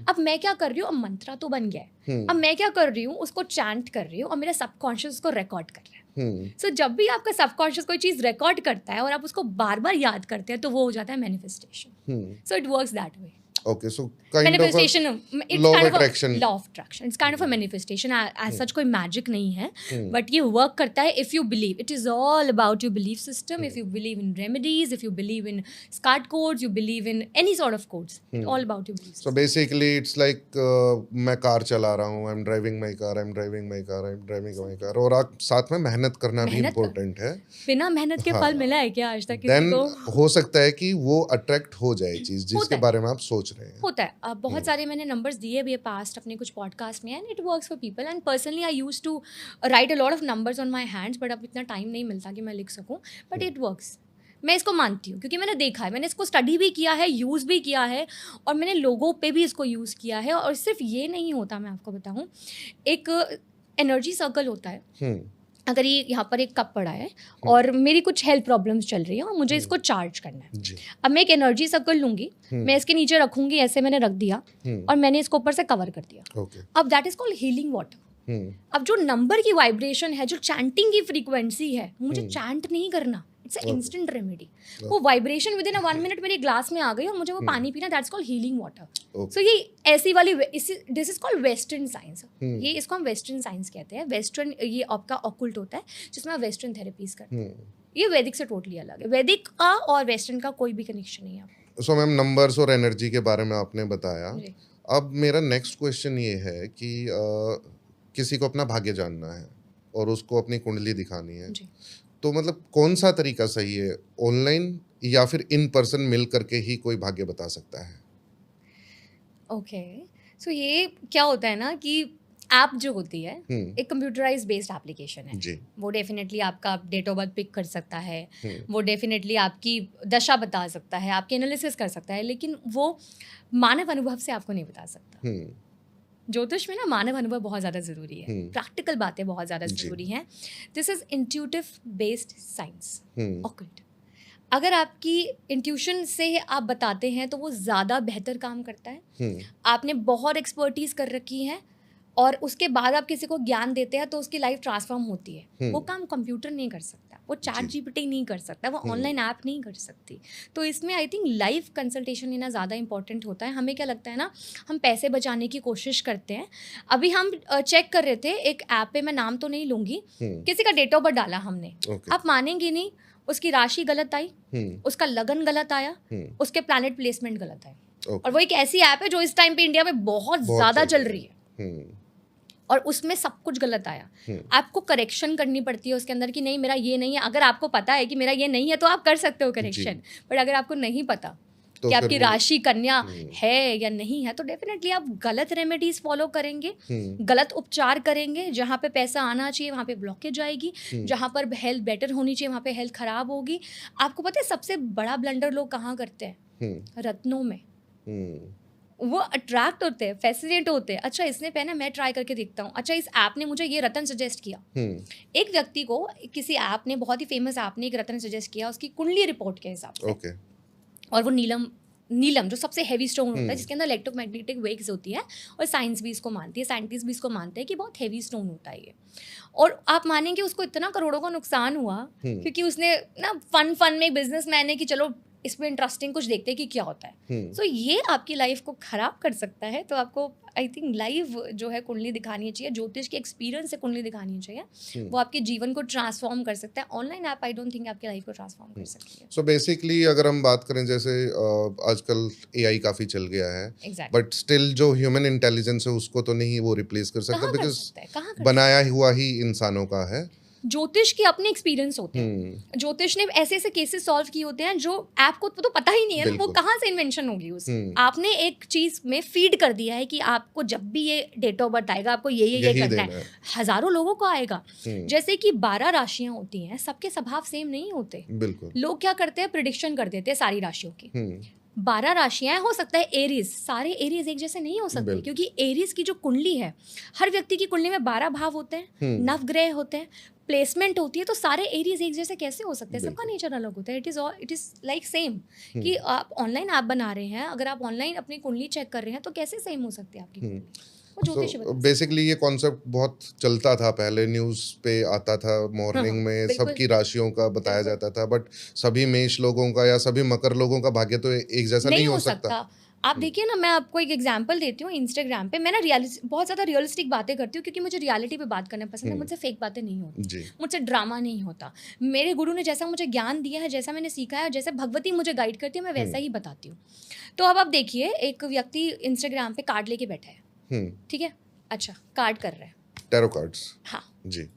S2: अब मैं क्या कर रही हूँ, अब मंत्रा तो बन गया है, अब मैं क्या कर रही हूँ, उसको चैंट कर रही हूँ, और मेरा सबकॉन्शियस उसको रिकॉर्ड कर रहा है। सो जब भी आपका सबकॉन्शियस कोई चीज़ रिकॉर्ड करता है और आप उसको बार बार याद करते हैं, तो वो हो जाता है manifestation. So it works that way.
S1: Okay, so kind
S2: Manifestation,
S1: of a
S2: it's
S1: law
S2: kind
S1: of attraction.
S2: law of attraction. It's kind of a manifestation. As such कोई magic नहीं है, but ये work करता है if you believe. It is all about your belief system. If you believe in remedies, if you believe in SCART codes, you believe in any sort of codes. It's all about your belief system.
S1: So basically it's like मैं कार चला रहा हूँ, I'm driving my car, I'm driving my car, I'm driving my car, और आप साथ में मेहनत करना भी इम्पोर्टेंट है।
S2: बिना मेहनत के फल मिला है क्या आज तक किसी
S1: Then
S2: को?
S1: हो सकता है कि वो अट्रैक्ट हो जाए चीज जिसके बारे में आप सोच रहे हैं।
S2: होता है। बहुत सारे मैंने नंबर्स दिए भी है पास्ट अपने कुछ पॉडकास्ट में, and it works for people. And personally I use to write a lot of numbers on my hands, but अब इतना टाइम नहीं मिलता कि मैं लिख सकूँ, बट इट वर्क्स। मैं इसको मानती हूँ क्योंकि मैंने देखा है, मैंने इसको स्टडी भी किया है, यूज़ भी किया है, और मैंने लोगों पे भी इसको यूज़ किया है। और सिर्फ ये नहीं होता, मैं आपको बताऊँ, एक एनर्जी सर्कल होता है। अगर ये यहाँ पर एक कप पड़ा है और मेरी कुछ हेल्थ प्रॉब्लम्स चल रही है और मुझे इसको चार्ज करना है,
S1: जी।
S2: अब मैं एक एनर्जी सर्कल लूंगी, मैं इसके नीचे रखूंगी, ऐसे मैंने रख दिया और मैंने इसको ऊपर से कवर कर दिया। अब that is called healing water. अब जो नंबर की वाइब्रेशन है, जो चैंटिंग की फ्रीक्वेंसी है, मुझे चैंट नहीं करना, इट्स अ इंस्टेंट रेमेडी। वो वाइब्रेशन विद इन 1 मिनट मेरे ग्लास में आ गई और मुझे वो पानी पीना, दैट्स कॉल्ड हीलिंग वाटर। सो ये ऐसी वाली this is called western science. ये इसको हम वेस्टर्न साइंस कहते हैं। वेस्टर्न ये आपका ऑक्युल्ट होता है जिसमें आप वेस्टर्न थेरेपीज करते हैं। ये वैदिक से टोटली अलग है। वैदिक का और वेस्टर्न का कोई भी कनेक्शन नहीं है।
S1: सो मैम, नंबर्स और एनर्जी के बारे में आपने बताया, अब मेरा नेक्स्ट क्वेश्चन ये है कि किसी को अपना भाग्य जानना है और उसको अपनी कुंडली दिखानी है,
S2: जी।
S1: तो मतलब कौन सा तरीका सही है, ऑनलाइन या फिर इन पर्सन मिल करके ही कोई भाग्य बता सकता है?
S2: ओके। सो ये क्या होता है ना कि ऐप जो होती है,
S1: हम्म।
S2: एक कंप्यूटराइज्ड बेस्ड एप्लीकेशन है।
S1: जी।
S2: वो डेफिनेटली आपका डेट ऑफ बर्थ पिक कर सकता है,
S1: हम्म।
S2: वो डेफिनेटली आपकी दशा बता सकता है, आपकी एनालिसिस कर सकता है, लेकिन वो मानव अनुभव से आपको नहीं बता सकता।
S1: हम्म।
S2: ज्योतिष में ना मानव अनुभव बहुत ज़्यादा ज़रूरी है,
S1: हम्म।
S2: प्रैक्टिकल बातें बहुत ज़्यादा
S1: जी।
S2: ज़रूरी हैं। This is intuitive based science,
S1: hmm.
S2: Occult. अगर आपकी इंट्यूशन से आप बताते हैं तो वो ज़्यादा बेहतर काम करता है।
S1: हम्म।
S2: आपने बहुत एक्सपर्टीज़ कर रखी है और उसके बाद आप किसी को ज्ञान देते हैं तो उसकी लाइफ ट्रांसफॉर्म होती है। वो काम कंप्यूटर नहीं कर सकता, वो
S1: जी।
S2: चैट जीपीटी नहीं कर सकता, वो
S1: हम्म।
S2: ऑनलाइन ऐप नहीं कर सकती। तो इसमें आई थिंक लाइव कंसल्टेशन लेना ज़्यादा इंपॉर्टेंट होता है। हमें क्या लगता है ना, हम पैसे बचाने की कोशिश करते हैं। अभी हम चेक कर रहे थे एक ऐप पे, मैं नाम तो नहीं लूँगी, किसी का डेट ऑफ बर्थ डाला हमने।
S1: ओके।
S2: आप मानेंगे नहीं, उसकी राशि गलत आई, उसका लगन गलत आया, उसके प्लैनेट प्लेसमेंट गलत आए।
S1: ओके।
S2: और वो एक ऐसी ऐप है जो इस टाइम पे इंडिया में बहुत
S1: बहुत
S2: ज़्यादा
S1: चल
S2: चल
S1: रही
S2: रही है
S1: हम्म।
S2: और उसमें सब कुछ गलत आया। आपको करेक्शन करनी पड़ती है उसके अंदर कि नहीं मेरा ये नहीं है। अगर आपको पता है कि मेरा ये नहीं है तो आप कर सकते हो करेक्शन, बट अगर आपको नहीं पता
S1: तो
S2: कि
S1: फिर
S2: आपकी
S1: वो-
S2: राशि कन्या है या नहीं है तो डेफिनेटली आप गलत रेमेडीज फॉलो करेंगे, गलत उपचार करेंगे। जहाँ पे पैसा आना चाहिए वहाँ पे ब्लॉकेज आएगी, जहाँ पर हेल्थ बेटर होनी चाहिए वहाँ पे हेल्थ खराब होगी। आपको पता है सबसे बड़ा ब्लंडर लोग कहाँ करते हैं? रत्नों में। वो अट्रैक्ट होते हैं, फैसिनेट होते हैं। अच्छा इसने पहना, मैं ट्राई करके देखता हूँ। अच्छा इस ऐप ने मुझे ये रत्न सजेस्ट किया। एक व्यक्ति को किसी ऐप ने, बहुत ही फेमस ऐप ने एक रत्न सजेस्ट किया उसकी कुंडली रिपोर्ट के हिसाब से।
S1: ओके।
S2: और वो नीलम जो सबसे हैवी स्टोन होता है, जिसके अंदर इलेक्ट्रोमैग्नेटिक वेव्स होती है, और साइंस भी इसको मानती है, साइंटिस्ट भी इसको मानते हैं कि बहुत हैवी स्टोन होता है ये। और आप मानेंगे उसको इतना करोड़ों का नुकसान हुआ क्योंकि उसने ना फन में बिजनेसमैन है कि चलो इसमें इंटरेस्टिंग कुछ देखते हैं कि क्या होता है। सो ये आपकी लाइफ को खराब कर सकता है। तो आपको आई थिंक लाइव जो है कुंडली दिखानी चाहिए, ज्योतिष के एक्सपीरियंस से कुंडली दिखानी चाहिए। वो आपके जीवन को ट्रांसफॉर्म कर सकता है। Online app I don't think आपकी लाइफ को ट्रांसफॉर्म कर सकती है।
S1: सो बेसिकली अगर हम बात करें, जैसे आजकल एआई काफी चल गया है,
S2: Exactly.
S1: बट स्टिल जो ह्यूमन इंटेलिजेंस है उसको तो नहीं वो रिप्लेस कर सकता,
S2: कहाँ कर
S1: बिकॉज
S2: सकता है? कहाँ कर
S1: बनाया हुआ ही इंसानों का है।
S2: ज्योतिष के अपने एक्सपीरियंस होते हैं। ज्योतिष ने ऐसे ऐसे केसेस सॉल्व किए होते हैं जो ऐप को तो पता ही नहीं है, वो कहाँ से इन्वेंशन होगी उसकी। आपने एक चीज में फीड कर दिया है कि आपको जब भी ये डेट ऑफ बर्थ आएगा आपको ये करना है। हजारों लोगों को आएगा। जैसे कि 12 राशियां होती हैं, सबके स्वभाव सेम नहीं होते।
S1: बिल्कुल।
S2: लोग क्या करते हैं, प्रिडिक्शन कर देते हैं सारी राशियों की। 12 राशियां हो सकता है एरीज, सारे एरीज एक जैसे नहीं हो सकते, क्योंकि एरीज की जो कुंडली है, हर व्यक्ति की कुंडली में 12 भाव होते हैं, नवग्रह होते हैं, प्लेसमेंट होती है। तो सारे एरीज एक जैसे कैसे हो सकते हैं? सबका नेचर अलग होता है। इट इज लाइक सेम कि आप ऑनलाइन ऐप बना रहे हैं, अगर आप ऑनलाइन अपनी कुंडली चेक कर रहे हैं तो कैसे सेम हो सकती है आपकी कुंडली?
S1: तो बेसिकली ये कॉन्सेप्ट बहुत चलता था पहले, न्यूज़ पे आता था मॉर्निंग में, सबकी राशियों का बताया जाता था, बट सभी मेष लोगों का या सभी मकर लोगों का भाग्य तो एक जैसा नहीं हो सकता।
S2: आप देखिए ना, मैं आपको एक एग्जांपल देती हूँ। इंस्टाग्राम पे मैं ना बहुत ज़्यादा रियलिस्टिक बातें करती हूँ क्योंकि मुझे रियलिटी पे बात करना पसंद है। मुझसे फेक बातें नहीं होती, मुझसे ड्रामा नहीं होता। मेरे गुरु ने जैसा मुझे ज्ञान दिया है, जैसा मैंने सीखा है, जैसे भगवती मुझे गाइड करती है, मैं वैसा ही बताती हूँ। तो अब आप देखिए, एक व्यक्ति इंस्टाग्राम पे कार्ड लेके बैठा है, ठीक है? अच्छा, कार्ड कर रहे हैं,
S1: टैरो कार्ड्स।
S2: हाँ
S1: जी।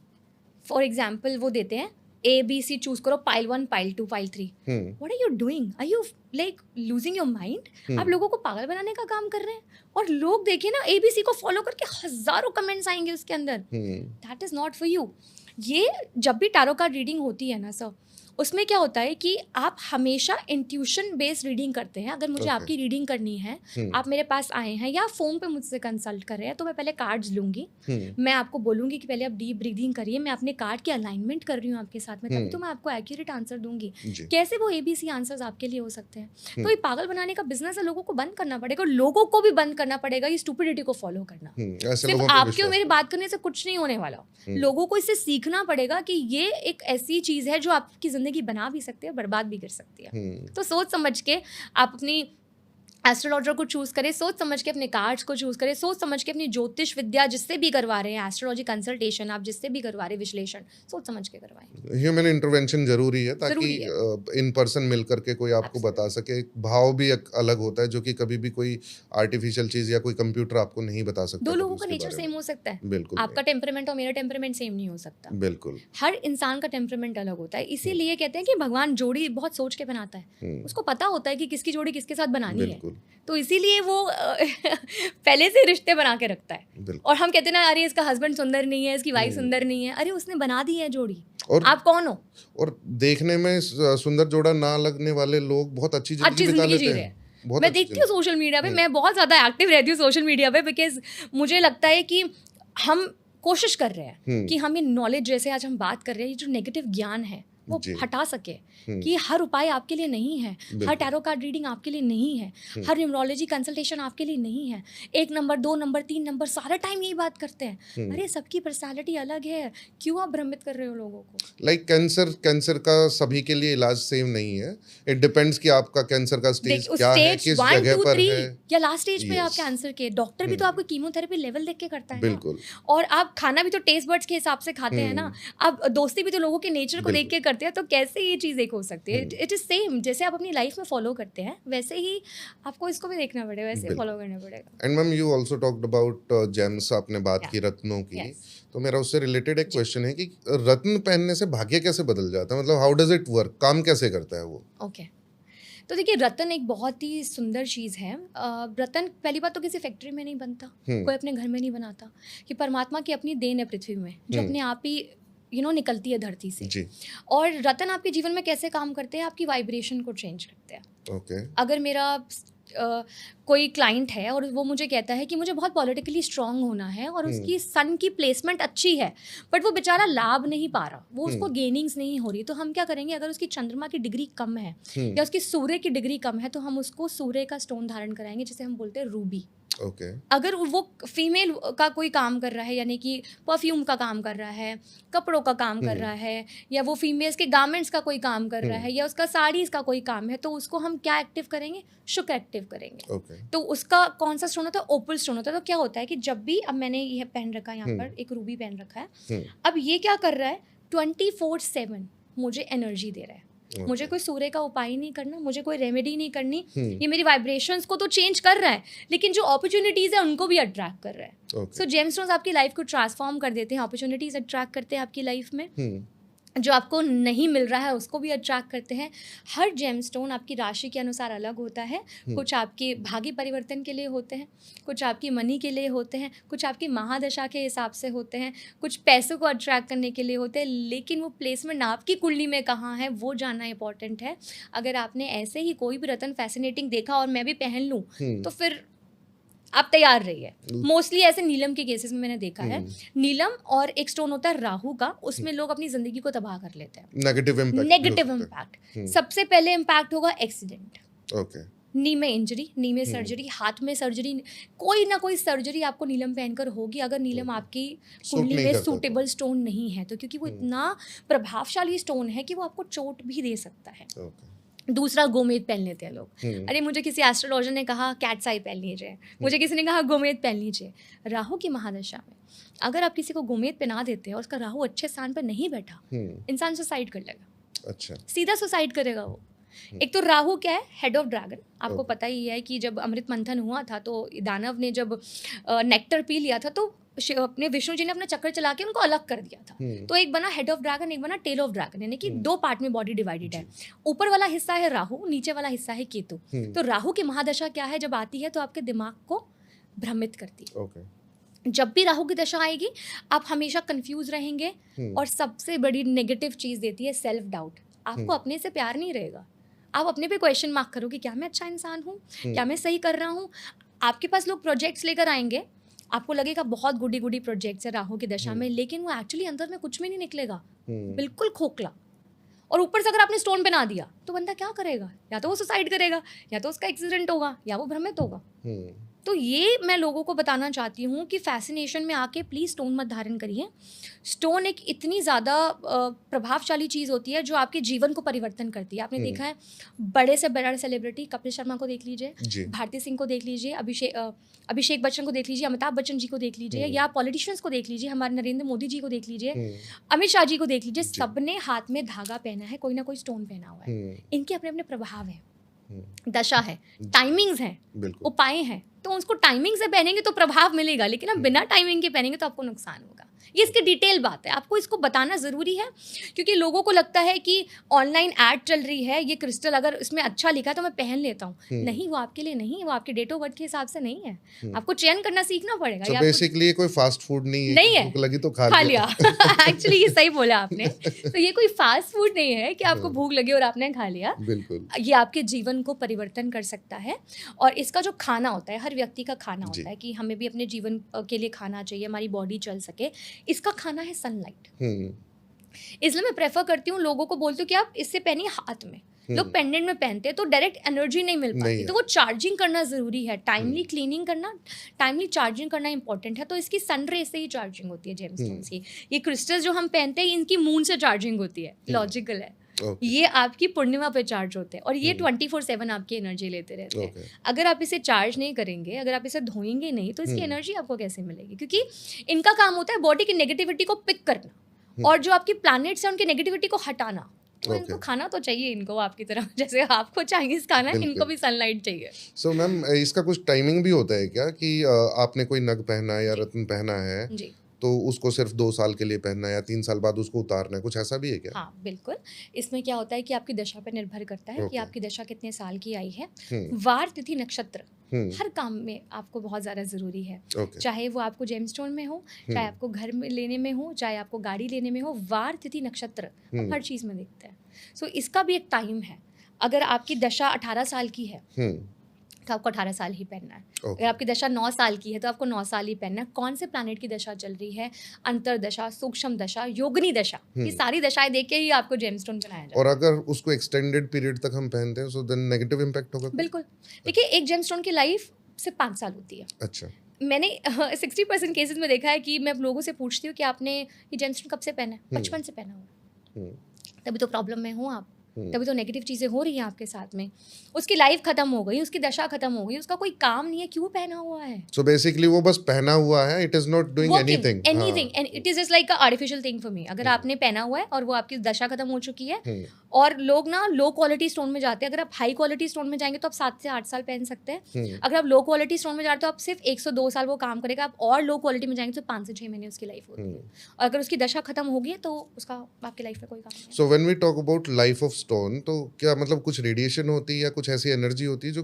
S2: फॉर एग्जाम्पल वो देते हैं ABC चूज करो, pile 1, pile 2, pile 3। What are you doing? Are you like losing your mind? आप लोगों को पागल बनाने का काम कर रहे हैं। और लोग देखिए ना, ABC को फॉलो करके हजारों कमेंट्स आएंगे उसके अंदर। That is not for you. ये जब भी टैरो कार्ड रीडिंग होती है ना सर, उसमें क्या होता है कि आप हमेशा इंट्यूशन बेस्ड रीडिंग करते हैं। अगर मुझे आपकी रीडिंग करनी है, आप मेरे पास आए हैं या फोन पे मुझसे कंसल्ट कर रहे हैं, तो मैं पहले कार्ड्स लूंगी। मैं आपको बोलूंगी कि पहले आप डीप ब्रीदिंग करिए, मैं अपने कार्ड की अलाइनमेंट कर रही हूँ आपके साथ में, तभी तो मैं आपको एक्यूरेट आंसर दूंगी। कैसे वो ABC आंसर्स आपके लिए हो सकते हैं? तो ये पागल बनाने का बिजनेस है, लोगों को बंद करना पड़ेगा, और लोगों को भी बंद करना पड़ेगा ये स्टुपिडिटी को फॉलो करना। सिर्फ आपके और मेरी बात करने से कुछ नहीं होने वाला। लोगों को इससे सीखना पड़ेगा कि ये एक ऐसी चीज है जो आपकी जिंदगी बना भी सकती है, बर्बाद भी कर सकती है। तो सोच समझ के आप अपनी एस्ट्रोलॉजर को चूज करें, सोच समझ के अपने कार्ड्स को चूज करें, सोच समझ के अपनी ज्योतिष विद्या जिससे भी करवा रहे हैं, एस्ट्रोलॉजी कंसल्टेशन आप जिससे भी करवा रहे हैं, विश्लेषण सोच समझ के करवाएं।
S1: ह्यूमन इंटरवेंशन जरूरी है ताकि
S2: जरूरी है।
S1: इन पर्सन मिल करके कोई आपको बता सके। भाव भी एक अलग होता है जो कि कभी भी कोई आर्टिफिशियल चीज या कोई कंप्यूटर आपको नहीं बता सकता।
S2: दो
S1: कभी
S2: लोगों का
S1: उसके
S2: नेचर
S1: बारे
S2: सेम
S1: में।
S2: हो सकता है,
S1: बिल्कुल
S2: आपका टेम्परामेंट और मेरा टेम्परामेंट सेम नहीं हो सकता।
S1: बिल्कुल।
S2: हर इंसान का टेम्परामेंट अलग होता है, इसीलिए कहते हैं कि भगवान जोड़ी बहुत सोच के बनाता है, उसको पता होता है कि किसकी जोड़ी किसके साथ बनानी है,
S1: बिल्कुल
S2: तो इसीलिए वो पहले से रिश्ते बना के रखता है।
S1: बिल्कुल।
S2: और हम कहते हैं ना, अरे इसका हस्बैंड सुंदर नहीं है, इसकी वाइफ सुंदर नहीं है, अरे उसने बना दी है जोड़ी,
S1: और
S2: आप कौन हो?
S1: और देखने में सुंदर जोड़ा ना लगने वाले लोग बहुत अच्छी जिंदगी
S2: अच्छी
S1: बिता
S2: जिंदगी
S1: लेते
S2: जी रहे
S1: हैं।
S2: हैं।
S1: बहुत
S2: मैं
S1: अच्छी
S2: देखती हूँ
S1: जिंदगी।
S2: सोशल मीडिया पे, मैं बहुत ज़्यादा एक्टिव रहती हूँ सोशल मीडिया पे, बिकॉज मुझे लगता है कि हम कोशिश कर रहे हैं कि हम ये नॉलेज, जैसे आज हम बात कर रहे हैं, ये जो नेगेटिव ज्ञान है वो
S1: जी।
S2: हटा सके, कि हर उपाय आपके लिए नहीं है, हर टैरो कार्ड रीडिंग आपके लिए नहीं है, हर न्यूमरोलॉजी कंसल्टेशन आपके लिए नहीं है। 1 नंबर 2 नंबर 3 नंबर सारा टाइम यही बात करते हैं, अरे सबकी पर्सनालिटी अलग है, क्यों आप भ्रमित कर रहे हो लोगों को?
S1: लाइक कैंसर का सभी के लिए इलाज सेम नहीं है। इट डिपेंड्स कि आपका कैंसर का स्टेज क्या है, किस
S2: 1
S1: जगह
S2: 2
S1: पर
S2: 3
S1: है।
S2: या लास्ट स्टेज पे आप
S1: Yes.
S2: कैंसर के, डॉक्टर भी तो आपको कीमोथेरेपी लेवल देख के करता है ना।
S1: बिल्कुल।
S2: और आप खाना भी तो टेस्ट बर्ड्स के हिसाब से खाते हैं ना, आप दोस्ती भी तो लोगों के नेचर को देख के करते हैं, तो कैसे ये चीज़ एक हो सकती है? इट इज सेम, जैसे आप अपनी लाइफ में फॉलो करते हैं वैसे ही आपको इसको भी देखना पड़ेगा, वैसे ही फॉलो करना पड़ेगा।
S1: And ma'am you also talked about James, आपने बात की रत्नों की।
S2: Yes.
S1: तो मेरा उससे रिलेटेड एक क्वेश्चन है कि रत्न पहनने से भाग्य कैसे बदल जाता है, मतलब हाउ डज इट वर्क, काम कैसे करता है वो?
S2: ओके तो देखिए, रतन एक बहुत ही सुंदर चीज़ है। रतन पहली बात तो किसी फैक्ट्री में नहीं बनता, कोई अपने घर में नहीं बनाता, कि परमात्मा की अपनी देन है पृथ्वी में, जो अपने आप ही निकलती है धरती से।
S1: जी।
S2: और रतन आपके जीवन में कैसे काम करते हैं? आपकी वाइब्रेशन को चेंज करते हैं।
S1: ओके।
S2: अगर मेरा कोई क्लाइंट है और वो मुझे कहता है कि मुझे बहुत पॉलिटिकली स्ट्रांग होना है और उसकी सन की प्लेसमेंट अच्छी है, बट वो बेचारा लाभ नहीं पा रहा, वो उसको गेनिंग्स नहीं हो रही, तो हम क्या करेंगे? अगर उसकी चंद्रमा की डिग्री कम है या उसकी सूर्य की डिग्री कम है, तो हम उसको सूर्य का स्टोन धारण कराएंगे, जिसे हम बोलते हैं रूबी।
S1: ओके।
S2: अगर वो फीमेल का कोई काम कर रहा है, यानी कि परफ्यूम का काम कर रहा है, कपड़ों का काम कर रहा है, या वो फीमेल्स के गारमेंट्स का कोई काम कर रहा है, या उसका साड़ीज़ का कोई काम है, तो उसको हम क्या एक्टिव करेंगे? शुक्र एक्टिव करेंगे।
S1: ओके।
S2: तो उसका कौन सा स्टोन होता है? ओपल स्टोन होता है। तो क्या होता है कि जब भी, अब मैंने यह पहन रखा है, यहाँ पर एक रूबी पहन रखा है, अब ये क्या कर रहा है? 24/7 मुझे एनर्जी दे रहा है। मुझे कोई सूर्य का उपाय नहीं करना, मुझे कोई रेमेडी नहीं करनी, ये मेरी वाइब्रेशंस को तो चेंज कर रहा है, लेकिन जो अपॉर्चुनिटीज़ है उनको भी अट्रैक्ट कर रहा है। सो जेमस्टोन्स आपकी लाइफ को ट्रांसफॉर्म कर देते हैं, अपॉर्चुनिटीज़ अट्रैक्ट करते हैं आपकी लाइफ में, जो आपको नहीं मिल रहा है उसको भी अट्रैक्ट करते हैं। हर जेमस्टोन आपकी राशि के अनुसार अलग होता है, कुछ आपके भाग्य परिवर्तन के लिए होते हैं, कुछ आपकी मनी के लिए होते हैं, कुछ आपकी महादशा के हिसाब से होते हैं, कुछ पैसों को अट्रैक्ट करने के लिए होते हैं, लेकिन वो प्लेसमेंट आपकी कुंडली में कहाँ है वो जानना इंपॉर्टेंट है। अगर आपने ऐसे ही कोई भी रतन फैसिनेटिंग देखा और मैं भी पहन लूँ, तो फिर आप तैयार रहिए। मोस्टली ऐसे नीलम के केसेस में मैंने देखा है, नीलम और एक स्टोन होता है राहु का, उसमें लोग अपनी जिंदगी को तबाह कर लेते हैं।
S1: नेगेटिव
S2: इम्पैक्ट सबसे पहले इम्पैक्ट होगा एक्सीडेंट,
S1: ओके,
S2: नी में इंजरी, नी में सर्जरी, हाथ में सर्जरी, कोई ना कोई सर्जरी आपको नीलम पहनकर होगी, अगर नीलम आपकी कुंडली में सूटेबल स्टोन नहीं है तो, क्योंकि वो इतना प्रभावशाली स्टोन है कि वो आपको चोट भी दे सकता है। दूसरा, गोमेद पहन लेते हैं लोग। अरे मुझे किसी एस्ट्रोलॉजर ने कहा कैट्स आई पहन लीजिए, मुझे किसी ने कहा गोमेद पहन लीजिए। राहु की महादशा में अगर आप किसी को गोमेद पहना देते हैं और उसका राहु अच्छे स्थान पर नहीं बैठा, इंसान सुसाइड कर लेगा।
S1: अच्छा, सीधा
S2: सुसाइड करेगा वो। एक तो राहु क्या है? Head of dragon. आपको पता ही है कि जब अमृत मंथन हुआ था तो दानव ने जब नेक्टर पी लिया था तो अपने विष्णु जी ने अपना चक्कर चला के उनको अलग कर दिया था। तो एक बना हेड ऑफ ड्रैगन, एक बना टेल ऑफ ड्रैगन, यानी कि 2 पार्ट में बॉडी डिवाइडेड है। ऊपर वाला हिस्सा है राहु, नीचे वाला हिस्सा है केतु। तो राहु की महादशा क्या है? जब आती है तो आपके दिमाग को भ्रमित करती है। जब भी राहु की दशा आएगी आप हमेशा कंफ्यूज रहेंगे, और सबसे बड़ी नेगेटिव चीज़ देती है सेल्फ डाउट। आपको अपने से प्यार नहीं रहेगा, आप अपने पे क्वेश्चन मार्क करोगे, क्या मैं अच्छा इंसान हूँ, क्या मैं सही कर रहा हूँ। आपके पास लोग प्रोजेक्ट्स लेकर आएंगे, आपको लगेगा बहुत गुडी गुडी प्रोजेक्ट्स है राहु की दशा में, लेकिन वो एक्चुअली अंदर में कुछ भी नहीं निकलेगा, बिल्कुल खोखला। और ऊपर से अगर आपने स्टोन बना दिया तो बंदा क्या करेगा? या तो वो सुसाइड करेगा, या तो उसका एक्सीडेंट होगा, या वो भ्रमित होगा। तो ये मैं लोगों को बताना चाहती हूँ कि फैसिनेशन में आके प्लीज़ स्टोन मत धारण करिए। स्टोन एक इतनी ज़्यादा प्रभावशाली चीज़ होती है जो आपके जीवन को परिवर्तन करती है। आपने देखा है बड़े से बड़ा सेलिब्रिटी कपिल शर्मा को देख लीजिए,
S1: जी।
S2: भारती सिंह को देख लीजिए, अभिषेक बच्चन को देख लीजिए, अमिताभ बच्चन जी को देख लीजिए, या पॉलिटिशियंस को देख लीजिए, हमारे नरेंद्र मोदी जी को देख लीजिए, अमित शाह जी को देख लीजिए, सबने हाथ में धागा पहना है, कोई ना कोई स्टोन पहना हुआ है। इनके अपने अपने प्रभाव हैं, दशा है, टाइमिंग्स हैं, उपाय हैं। तो उसको टाइमिंग से पहनेंगे तो प्रभाव मिलेगा, लेकिन आप बिना टाइमिंग के पहनेंगे तो आपको नुकसान होगा। ये इसकी डिटेल बात है, आपको इसको बताना ज़रूरी है, क्योंकि लोगों को लगता है कि ऑनलाइन ऐड चल रही है, ये क्रिस्टल अगर इसमें अच्छा लिखा है तो मैं पहन लेता हूँ। नहीं, वो आपके लिए नहीं है, वो आपके डेट ऑफ बर्थ के हिसाब से नहीं है। आपको चयन करना सीखना पड़ेगा।
S1: तो बेसिकली कोई फास्ट फूड नहीं है, भूख लगी तो खा लिया।
S2: एक्चुअली ये सही बोला आपने। तो ये कोई फास्ट फूड नहीं है कि आपको भूख लगी और आपने खा लिया।
S1: बिल्कुल,
S2: ये आपके जीवन को परिवर्तन कर सकता है। और इसका जो खाना होता है, हर व्यक्ति का खाना होता है कि हमें भी अपने जीवन के लिए खाना चाहिए, हमारी बॉडी चल सके। इसका खाना है सनलाइट। इसलिए मैं प्रेफर करती हूँ, लोगों को बोलती हूँ कि आप इससे पहनिए हाथ में। लोग पेंडेंट में पहनते हैं तो डायरेक्ट एनर्जी नहीं मिल पाती, तो वो चार्जिंग करना ज़रूरी है। टाइमली क्लीनिंग करना, टाइमली चार्जिंग करना इंपॉर्टेंट है। तो इसकी सन रे से ही चार्जिंग होती है जेमस्टोन्स की। ये क्रिस्टल्स जो हम पहनते हैं इनकी मून से चार्जिंग होती है, लॉजिकल है। ये आपकी पूर्णिमा पे चार्ज होते हैं और ये 24/7 आपकी एनर्जी लेते रहते हैं। अगर आप इसे चार्ज नहीं करेंगे, अगर आप इसे धोएंगे नहीं, तो इसकी एनर्जी आपको कैसे मिलेगी? क्योंकि इनका काम होता है बॉडी की नेगेटिविटी को पिक करना और जो आपकी प्लैनेट्स हैं उनकी नेगेटिविटी को हटाना। तो इनको खाना तो चाहिए, इनको आपकी तरह, जैसे आपको चाइनीज खाना है, इनको भी सनलाइट चाहिए।
S1: सो मैम, इसका कुछ टाइमिंग भी होता है क्या कि आपने कोई नग पहना है या रत्न पहना है
S2: जी,
S1: तो उसको सिर्फ 2 साल के लिए पहनना है या 3 साल बाद उसको उतारना है, कुछ ऐसा भी है क्या?
S2: हाँ बिल्कुल। इसमें क्या होता है कि आपकी दशा पर निर्भर करता है कि आपकी दशा कितने साल की आई है। वार, तिथि, नक्षत्र हर काम में आपको बहुत ज़्यादा ज़रूरी है। चाहे वो आपको जेमस्टोन में हो, चाहे आपको घर में लेने में हो, चाहे आपको गाड़ी लेने में हो, वार, तिथि, नक्षत्र हर चीज़ में दिखता है। सो इसका भी एक टाइम है। अगर आपकी दशा 18 साल की है तो आपको 18 साल ही पहनना है। अगर आपकी दशा 9 साल की है तो आपको 9 साल ही पहनना है। कौन से प्लैनेट की दशा चल रही है, अंतरदशा, सूक्ष्म दशा, योगिनी दशा, ये सारी दशाएं देख के ही आपको जेमस्टोन बनाया जाता है।
S1: और अगर उसको एक्सटेंडेड पीरियड तक हम पहनते हैं सो देन नेगेटिव इम्पैक्ट होगा?
S2: बिल्कुल। देखिए, एक जेमस्टोन की लाइफ सिर्फ 5 साल होती है।
S1: अच्छा।
S2: मैंने 60% केसेस में देखा है कि मैं लोगों से पूछती हूँ कि आपने ये जेमस्टोन कब से पहना है? बचपन से पहना हुआ। तभी तो प्रॉब्लम में हो आप, तभी तो नेगेटिव चीज़ें हो रही हैं आपके साथ में। उसकी लाइफ खत्म हो गई, उसकी दशा खत्म हो गई, उसका कोई काम नहीं है, क्यों पहना हुआ है?
S1: सो बेसिकली वो बस पहना हुआ है, it is not doing anything
S2: and it is just like a artificial thing for me. अगर आपने पहना हुआ है और वो आपकी दशा खत्म हो चुकी है, और लोग ना लो क्वालिटी स्टोन में जाते हैं। अगर आप हाई क्वालिटी स्टोन में जाएंगे तो आप 7 से 8 साल पहन सकते हैं। अगर आप लो क्वालिटी स्टोन में जा रहे हो तो आप सिर्फ 1 से 2 साल वो काम करेगा। आप और लो क्वालिटी में जाएंगे तो 5 से 6 महीने उसकी लाइफ होती है। और अगर उसकी दशा खत्म होगी है तो उसका आपकी लाइफ में कोई काम नहीं है।
S1: So when we talk about life of stone, तो क्या मतलब कुछ रेडिएशन होती है या कुछ ऐसी एनर्जी होती है जो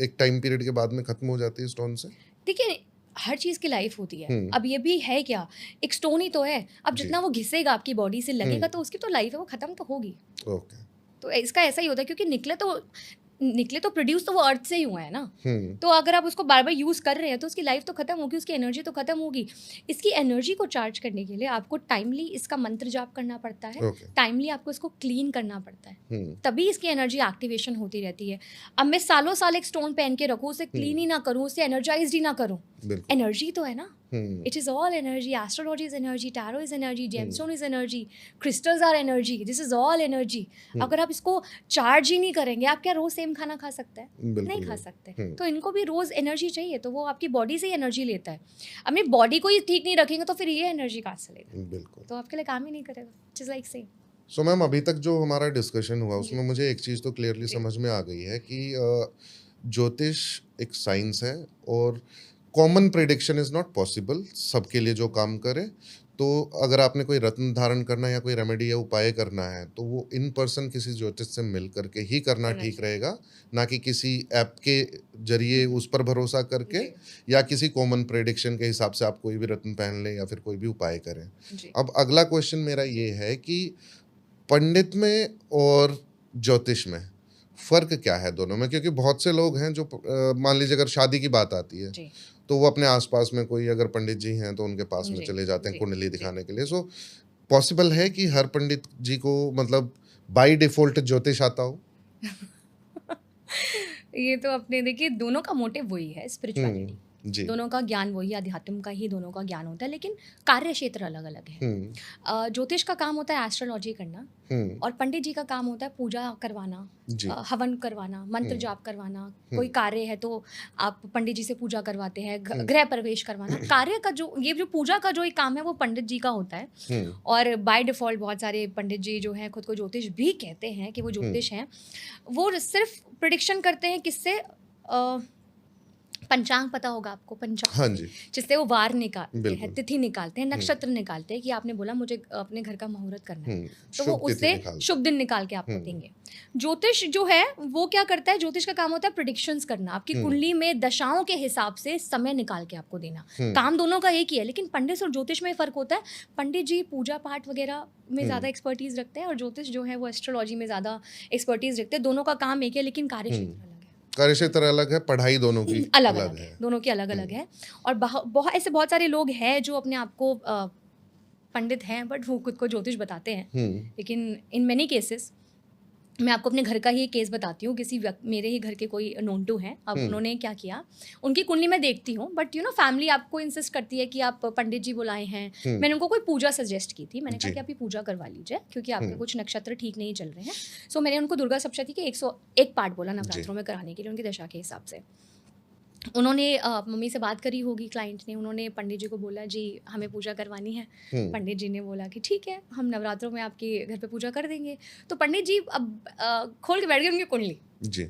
S1: एक टाइम पीरियड के बाद में खत्म हो जाती है स्टोन से?
S2: देखिए, हर चीज़ की लाइफ होती है। अब ये भी है क्या, एक स्टोन ही तो है। अब जितना वो घिसेगा आपकी बॉडी से लगेगा तो उसकी तो लाइफ है, वो खत्म तो होगी।
S1: ओके।
S2: तो इसका ऐसा ही होता है, क्योंकि निकले तो प्रोड्यूस तो वो अर्थ से ही हुआ है ना। तो अगर आप उसको बार बार यूज़ कर रहे हैं तो उसकी लाइफ तो खत्म होगी, उसकी एनर्जी तो खत्म होगी। इसकी एनर्जी को चार्ज करने के लिए आपको टाइमली इसका मंत्र जाप करना पड़ता है। टाइमली आपको इसको क्लीन करना पड़ता है, तभी इसकी एनर्जी एक्टिवेशन होती रहती है। अब मैं सालों साल एक स्टोन पहन के रखूँ, उसे क्लीन ही ना करूँ, उसे एनर्जाइज ही ना करूँ, एनर्जी तो है ना। It is all energy. Astrology is energy, tarot is energy, gemstone is energy, crystals are energy, this is all energy. अगर आप इसको चार्ज ही नहीं करेंगे, आप क्या रोज सेम खाना खा सकते हैं? नहीं खा सकते। तो इनको भी रोज एनर्जी चाहिए, तो वो आपकी बॉडी से ही एनर्जी लेता है। अपनी बॉडी को ही ठीक नहीं रखेंगे तो फिर ये एनर्जी कहाँ से लेगा?
S1: बिल्कुल।
S2: तो आपके लिए काम ही नहीं करेगा। Just like same.
S1: So ma'am, अभी तक जो हमारा डिस्कशन हुआ उसमें मुझे एक चीज़ तो क्लियरली समझ में आ गई है कि ज्योतिष एक साइंस है और common prediction is not possible सबके लिए जो काम करे। तो अगर आपने कोई रत्न धारण करना या कोई रेमेडी या उपाय करना है तो वो इन पर्सन किसी ज्योतिष से मिल करके ही करना ठीक रहेगा, ना कि किसी ऐप के जरिए उस पर भरोसा करके या किसी कॉमन प्रेडिक्शन के हिसाब से आप कोई भी रत्न पहन लें या फिर कोई भी उपाय करें। अब अगला क्वेश्चन मेरा ये है कि पंडित में और ज्योतिष में फ़र्क क्या है दोनों में? क्योंकि बहुत से लोग हैं जो मान लीजिए अगर शादी की बात आती है तो वो अपने आसपास में कोई अगर पंडित जी हैं तो उनके पास में चले जाते हैं कुंडली दिखाने के लिए। सो पॉसिबल है कि हर पंडित जी को मतलब बाय डिफ़ॉल्ट ज्योतिष आता हो?
S2: ये तो अपने देखिए दोनों का मोटिव वही है, स्पिरिचुअलिटी।
S1: जी।
S2: दोनों का ज्ञान वही, अध्यात्म का ही दोनों का ज्ञान होता है, लेकिन कार्य क्षेत्र अलग अलग है। ज्योतिष का काम होता है एस्ट्रोलॉजी करना, और पंडित जी का काम होता है पूजा करवाना,
S1: जी।
S2: हवन करवाना, मंत्र जाप करवाना। कोई कार्य है तो आप पंडित जी से पूजा करवाते हैं, गृह प्रवेश करवाना। कार्य का जो ये जो पूजा का जो एक काम है वो पंडित जी का होता है। और बाय डिफॉल्ट बहुत सारे पंडित जी जो हैं खुद को ज्योतिष भी कहते हैं कि वो ज्योतिष हैं। वो सिर्फ प्रिडिक्शन करते हैं किससे, पंचांग पता होगा आपको, पंचांग
S1: हाँ
S2: से,
S1: जी।
S2: जिससे वो वार निकालते हैं,
S1: बिल्कुल।
S2: तिथि निकालते हैं, नक्षत्र निकालते हैं कि आपने बोला मुझे अपने घर का मुहूर्त करना है, तो वो
S1: शुभ तिथि
S2: उससे
S1: निकालते
S2: शुभ दिन निकाल के आपको देंगे। ज्योतिष जो है वो क्या करता है, ज्योतिष का काम होता है प्रिडिक्शंस करना, आपकी कुंडली में दशाओं के हिसाब से समय निकाल के आपको देना। काम दोनों का एक ही है, लेकिन पंडित और ज्योतिष में फर्क होता है। पंडित जी पूजा पाठ वगैरह में ज़्यादा एक्सपर्टीज रखते हैं, और ज्योतिष जो है वो एस्ट्रोलॉजी में ज़्यादा एक्सपर्टीज रखते हैं। दोनों का काम एक है, लेकिन कार्य क्षेत्र अलग है।
S1: कार्य क्षेत्र अलग है, पढ़ाई दोनों की
S2: अलग अलग है, दोनों की अलग अलग है। और बहुत ऐसे बहुत सारे लोग हैं जो अपने आप को पंडित हैं, बट वो खुद को ज्योतिष बताते हैं। लेकिन इन मेनी केसेस, मैं आपको अपने घर का ही एक केस बताती हूँ। किसी मेरे ही घर के कोई नोन टू हैं। अब उन्होंने क्या किया, उनकी कुंडली में देखती हूँ, बट फैमिली आपको इंसिस्ट करती है कि आप पंडित जी बुलाए हैं। मैंने उनको कोई पूजा सजेस्ट की थी, मैंने कहा कि आप ये पूजा करवा लीजिए क्योंकि आपके कुछ नक्षत्र ठीक नहीं चल रहे हैं। सो मैंने उनको दुर्गा सप्तशती के 101 पाठ बोला नवरात्रों में कराने के लिए, उनकी दशा के हिसाब से। उन्होंने मम्मी से बात करी होगी क्लाइंट ने, उन्होंने पंडित जी को बोला जी हमें पूजा करवानी है। पंडित जी ने बोला कि ठीक है, हम नवरात्रों में आपके घर पे पूजा कर देंगे। तो पंडित जी अब खोल के बैठ गए उनकी कुंडली जी,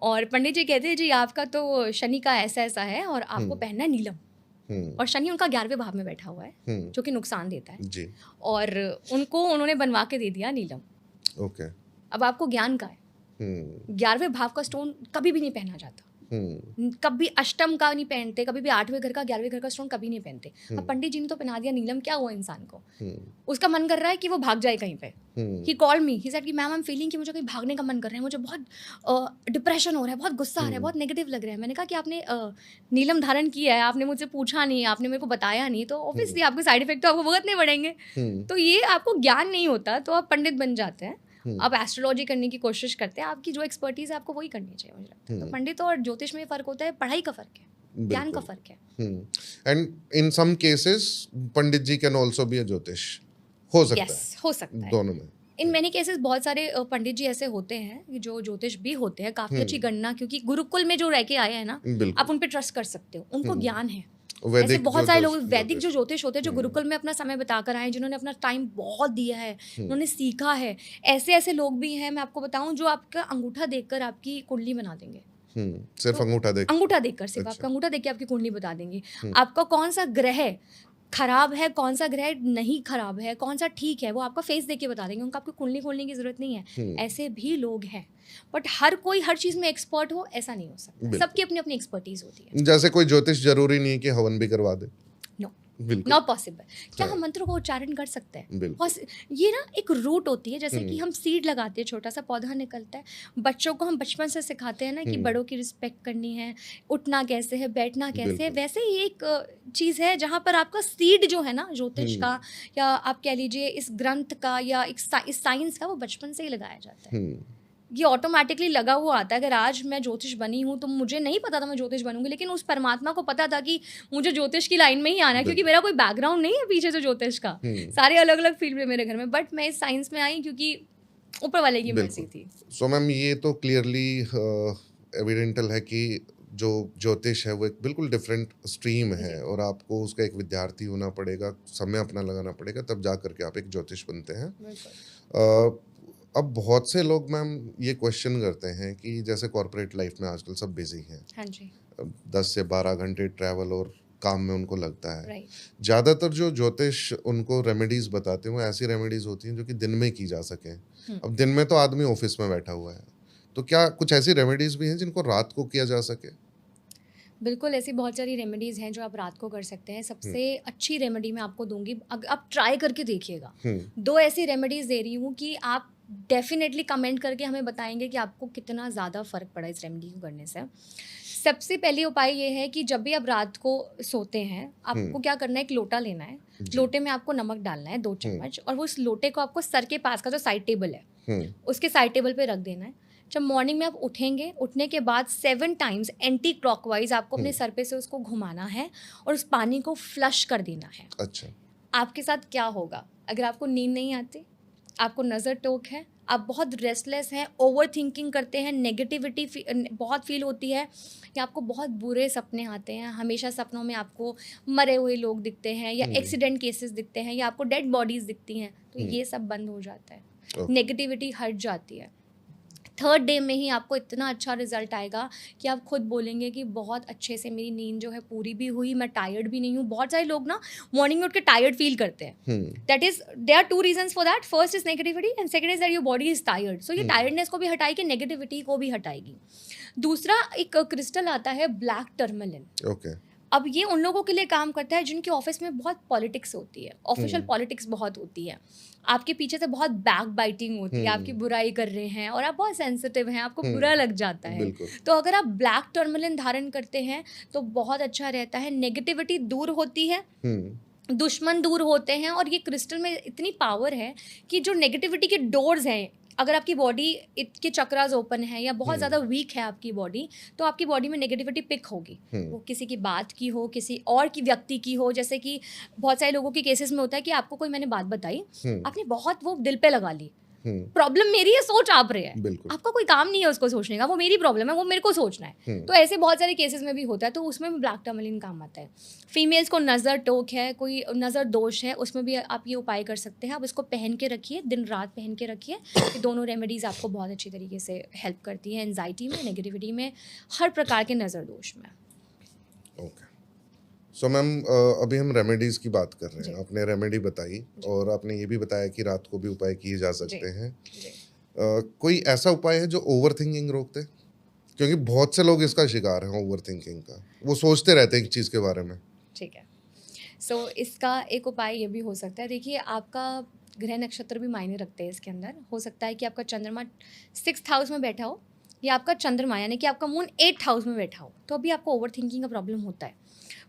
S2: और पंडित जी कहते हैं जी आपका तो शनि का ऐसा ऐसा है और आपको पहनना है नीलम। और शनि उनका 11वें भाव में बैठा हुआ है, जो कि नुकसान देता है जी। और उन्होंने बनवा के दे दिया नीलम। ओके। अब आपको ज्ञान का है, 11वें भाव का स्टोन कभी भी नहीं पहना जाता। कभी अष्टम का नहीं पहनते, कभी भी 8वें घर का 11वें घर का स्टोन कभी नहीं पहनते। अब पंडित जी ने तो पहना दिया नीलम, क्या हुआ इंसान को? उसका मन कर रहा है कि वो भाग जाए कहीं पे। He called me, he said कि मैम आई एम फीलिंग कि मुझे कहीं भागने का मन कर रहा है, मुझे बहुत डिप्रेशन हो रहा है, बहुत गुस्सा आ रहा है, बहुत नेगेटिव लग रहा है। मैंने कहा कि आपने नीलम धारण किया है, आपने मुझसे पूछा नहीं, आपने मेरे को बताया नहीं, तो ऑब्वियसली आपके साइड इफेक्ट तो आपको भुगतने पड़ेंगे। तो ये आपको ज्ञान नहीं होता तो आप पंडित बन जाते हैं। आप एस्ट्रोलॉजी करने की कोशिश करते हैं, आपकी जो एक्सपर्टीज है आपको वही करनी चाहिए, मुझे लगता है। तो पंडित और ज्योतिष में फर्क होता है, पढ़ाई का फर्क है, ज्ञान का फर्क है।
S1: And in some cases pandit ji can also be a ज्योतिष, हो सकता है।
S2: हो सकता है
S1: दोनों में।
S2: इन मैनी केसेस बहुत सारे पंडित जी ऐसे होते हैं जो ज्योतिष भी होते हैं, काफी अच्छी गणना, क्योंकि गुरुकुल में जो रह के आए हैं ना, आप उन पे ट्रस्ट कर सकते हो, उनको ज्ञान है। ऐसे बहुत सारे लोग वैदिक जो ज्योतिष होते हैं, जो गुरुकुल में अपना समय बिताकर आए, जिन्होंने अपना टाइम बहुत दिया है, उन्होंने सीखा है। ऐसे लोग भी हैं, मैं आपको बताऊं, जो आपका अंगूठा देखकर आपकी कुंडली बना देंगे।
S1: सिर्फ
S2: तो अंगूठा देखकर, सिर्फ आपका अंगूठा देख के आपकी कुंडली बता देंगे। आपका कौन सा ग्रह खराब है, कौन सा ग्रह नहीं खराब है, कौन सा ठीक है, वो आपका फेस देख के बता देंगे। उनको आपकी कुंडली खोलने की जरूरत नहीं है। ऐसे भी लोग हैं, बट हर कोई हर चीज में एक्सपर्ट हो ऐसा नहीं हो सकता। सबकी अपनी अपनी एक्सपर्टीज होती है।
S1: जैसे कोई ज्योतिष जरूरी नहीं है कि हवन भी करवा दे।
S2: Not possible. क्या हम मंत्रों को उच्चारण कर सकते हैं? ये ना एक रूट होती है, जैसे कि हम सीड लगाते हैं, छोटा सा पौधा निकलता है। बच्चों को हम बचपन से सिखाते हैं ना कि बड़ों की रिस्पेक्ट करनी है, उठना कैसे है, बैठना कैसे है। वैसे ही एक चीज़ है जहाँ पर आपका सीड जो है ना ज्योतिष का, या आप कह लीजिए इस ग्रंथ का, या इस साइंस का, वो बचपन से ही लगाया जाता है। ये ऑटोमेटिकली लगा हुआ आता है। अगर आज मैं ज्योतिष बनी हूँ तो मुझे नहीं पता था मैं ज्योतिष बनूंगी, लेकिन उस परमात्मा को पता था कि मुझे ज्योतिष की लाइन में ही आना है, क्योंकि मेरा कोई बैकग्राउंड नहीं है पीछे से ज्योतिष का। सारे अलग अलग फील्ड में मेरे घर में, बट मैं इस साइंस में आई क्योंकि ऊपर वाले की मर्जी थी।
S1: सो मैम, ये तो क्लियरली एविडेंटल है कि जो ज्योतिष है वो एक बिल्कुल डिफरेंट स्ट्रीम है, और आपको उसका एक विद्यार्थी होना पड़ेगा, समय अपना लगाना पड़ेगा, तब जा करके आप एक ज्योतिष बनते हैं। अब बहुत से लोग मैम ये क्वेश्चन करते हैं कि जैसे कॉर्पोरेट लाइफ में आजकल सब बिजी हैं।
S2: हाँ जी।
S1: 10 से 12 घंटे ट्रैवल और काम में उनको लगता है। ज़्यादातर जो ज्योतिष उनको रेमेडीज बताते हैं वो ऐसी रेमेडीज होती हैं जो कि दिन में की जा सकें। अब दिन में तो आदमी ऑफिस में बैठा हुआ है, तो क्या कुछ ऐसी रेमेडीज भी हैं जिनको रात को किया जा सके?
S2: बिल्कुल, ऐसी बहुत सारी रेमेडीज़ हैं जो आप रात को कर सकते हैं। सबसे अच्छी रेमेडी मैं आपको दूंगी, आप ट्राई करके देखिएगा। 2 ऐसी रेमेडीज़ दे रही हूँ कि आप डेफिनेटली कमेंट करके हमें बताएंगे कि आपको कितना ज़्यादा फ़र्क पड़ा इस रेमेडी को करने से। सबसे पहले उपाय ये है कि जब भी आप रात को सोते हैं, आपको क्या करना है, एक लोटा लेना है। लोटे में आपको नमक डालना है 2 चम्मच, और वो उस लोटे को आपको सर के पास का जो साइड टेबल है उसके साइड टेबल पे रख देना है। जब मॉर्निंग में आप उठेंगे, उठने के बाद 7 टाइम्स एंटी क्लॉकवाइज आपको अपने सर पे से उसको घुमाना है और उस पानी को फ्लश कर देना है।
S1: अच्छा।
S2: आपके साथ क्या होगा? अगर आपको नींद नहीं आती, आपको नज़र टोक है, आप बहुत रेस्टलेस हैं, ओवर थिंकिंग करते हैं, नेगेटिविटी बहुत फील होती है, या आपको बहुत बुरे सपने आते हैं, हमेशा सपनों में आपको मरे हुए लोग दिखते हैं या एक्सीडेंट केसेस दिखते हैं या आपको डेड बॉडीज़ दिखती हैं, तो ये सब बंद हो जाता है, नेगेटिविटी हट जाती है। 3rd डे में ही आपको इतना अच्छा रिजल्ट आएगा कि आप खुद बोलेंगे कि बहुत अच्छे से मेरी नींद जो है पूरी भी हुई, मैं टायर्ड भी नहीं हूँ। बहुत सारे लोग ना मॉर्निंग में उठ के टायर्ड फील करते हैं। That is there are 2 reasons for that. First is negativity and second is that your body is tired. So ये टायर्डनेस को भी हटाएगी, नेगेटिविटी को भी हटाएगी। दूसरा एक क्रिस्टल आता है ब्लैक टर्मलिन।
S1: ओके।
S2: अब ये उन लोगों के लिए काम करता है जिनके ऑफिस में बहुत पॉलिटिक्स होती है, ऑफिशियल पॉलिटिक्स बहुत होती है, आपके पीछे से बहुत बैक बाइटिंग होती है, आपकी बुराई कर रहे हैं और आप बहुत सेंसिटिव हैं, आपको बुरा लग जाता है। तो अगर आप ब्लैक टर्मलिन धारण करते हैं तो बहुत अच्छा रहता है, नेगेटिविटी दूर होती है, दुश्मन दूर होते हैं। और ये क्रिस्टल में इतनी पावर है कि जो नेगेटिविटी के डोर्स हैं, अगर आपकी बॉडी के चक्रास ओपन है या बहुत ज़्यादा वीक है आपकी बॉडी, तो आपकी बॉडी में नेगेटिविटी पिक होगी। वो किसी की बात की हो, किसी और की व्यक्ति की हो। जैसे कि बहुत सारे लोगों के केसेस में होता है कि आपको कोई मैंने बात बताई, आपने बहुत वो दिल पे लगा ली, प्रॉब्लम मेरी है, सोच आप रहे हैं, आपका कोई काम नहीं है उसको सोचने का, वो मेरी प्रॉब्लम है, वो मेरे को सोचना है। तो ऐसे बहुत सारे केसेस में भी होता है, तो उसमें भी ब्लैक टर्मलिन काम आता है। फीमेल्स को नज़र टोक है, कोई नज़र दोष है, उसमें भी आप ये उपाय कर सकते हैं। आप इसको पहन के रखिए, दिन रात पहन के रखिए। ये दोनों रेमेडीज़ आपको बहुत अच्छी तरीके से हेल्प करती हैं एंजाइटी में, नेगेटिविटी में, हर प्रकार के नज़र दोष में।
S1: ओके। सो मैम, अभी हम रेमेडीज़ की बात कर रहे हैं। आपने रेमेडी बताई और आपने ये भी बताया कि रात को भी उपाय किए जा सकते हैं। कोई ऐसा उपाय है जो ओवर थिंकिंग रोकते? क्योंकि बहुत से लोग इसका शिकार हैं, ओवर थिंकिंग का। वो सोचते रहते हैं एक चीज़ के बारे में।
S2: ठीक है। सो इसका एक उपाय ये भी हो सकता है। देखिए, आपका ग्रह नक्षत्र भी मायने रखते हैं इसके अंदर। हो सकता है कि आपका चंद्रमा 6th हाउस में बैठा हो या आपका चंद्रमा यानी कि आपका मून 8th हाउस में बैठा हो, तो अभी आपको ओवर थिंकिंग का प्रॉब्लम होता है।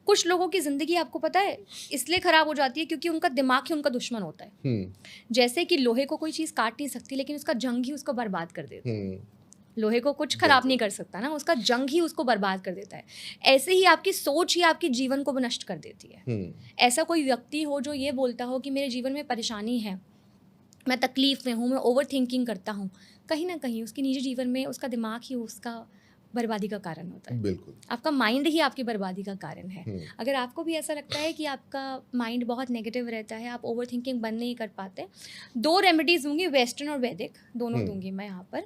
S2: कुछ लोगों की ज़िंदगी आपको पता है इसलिए ख़राब हो जाती है क्योंकि उनका दिमाग ही उनका दुश्मन होता है। जैसे कि लोहे को कोई चीज़ काट नहीं सकती, लेकिन उसका जंग ही उसको बर्बाद कर देता है। लोहे को कुछ खराब नहीं कर सकता ना, उसका जंग ही उसको बर्बाद कर देता है। ऐसे ही आपकी सोच ही आपके जीवन को नष्ट कर देती है। ऐसा कोई व्यक्ति हो जो ये बोलता हो कि मेरे जीवन में परेशानी है, मैं तकलीफ़ में हूँ, मैं ओवर थिंकिंग करता हूँ, कहीं ना कहीं उसके निजी जीवन में उसका दिमाग ही उसका बर्बादी का कारण होता है।
S1: बिल्कुल।
S2: आपका माइंड ही आपकी बर्बादी का कारण है। अगर आपको भी ऐसा लगता है कि आपका माइंड बहुत नेगेटिव रहता है, आप ओवर थिंकिंग बंद नहीं कर पाते, 2 रेमेडीज़ दूंगी, वेस्टर्न और वैदिक, दोनों दूंगी मैं यहाँ पर।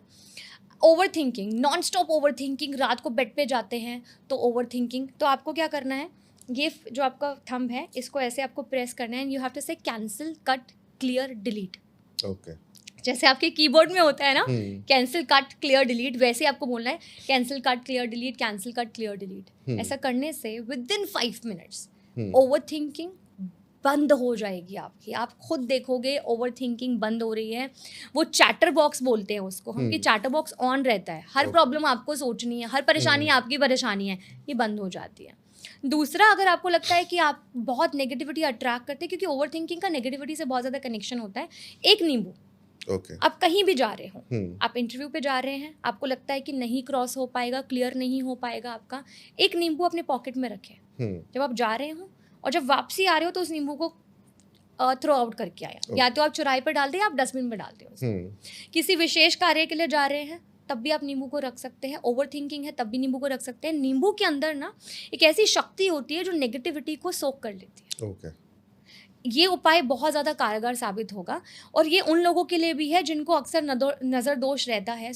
S2: Over thinking, non stop over thinking, रात को बेड पे जाते हैं तो ओवर थिंकिंग, तो आपको क्या करना है, ये जो आपका थंब है इसको ऐसे आपको प्रेस करना है एंड यू हैव टू से cancel, cut, clear, delete.
S1: Okay.
S2: जैसे आपके कीबोर्ड में होता है ना, कैंसिल, कट, क्लियर, डिलीट, वैसे आपको बोलना है cancel, cut, clear, delete, cancel, cut, clear, delete. ऐसा करने से with in 5 minutes over thinking बंद हो जाएगी आपकी। आप खुद देखोगे ओवर थिंकिंग बंद हो रही है। वो चैटर बॉक्स बोलते हैं उसको हम, कि चैटर बॉक्स ऑन रहता है, हर प्रॉब्लम आपको सोचनी है, हर परेशानी आपकी परेशानी है, ये बंद हो जाती है। दूसरा, अगर आपको लगता है कि आप बहुत नेगेटिविटी अट्रैक्ट करते हैं, क्योंकि ओवर थिंकिंग का नेगेटिविटी से बहुत ज़्यादा कनेक्शन होता है, एक नींबू। आप कहीं भी जा रहे हो, आप इंटरव्यू पे जा रहे हैं, आपको लगता है कि नहीं क्रॉस हो पाएगा, क्लियर नहीं हो पाएगा आपका, एक नींबू अपने पॉकेट में रखें जब आप जा रहे हो, और जब वापसी आ रहे हो तो उस नींबू को थ्रो आउट करके आया, या तो आप चौराहे पर डाल दें या आप डस्टबिन में डाल दें। किसी विशेष कार्य के लिए जा रहे हैं तब भी आप नींबू को रख सकते हैं। ओवर थिंकिंग है तब भी नींबू को रख सकते हैं। नींबू के अंदर ना एक ऐसी शक्ति होती है जो नेगेटिविटी को सोख कर लेती है। ये उपाय बहुत ज़्यादा कारगर साबित होगा, और ये उन लोगों के लिए भी है जिनको अक्सर नज़र दोष रहता है।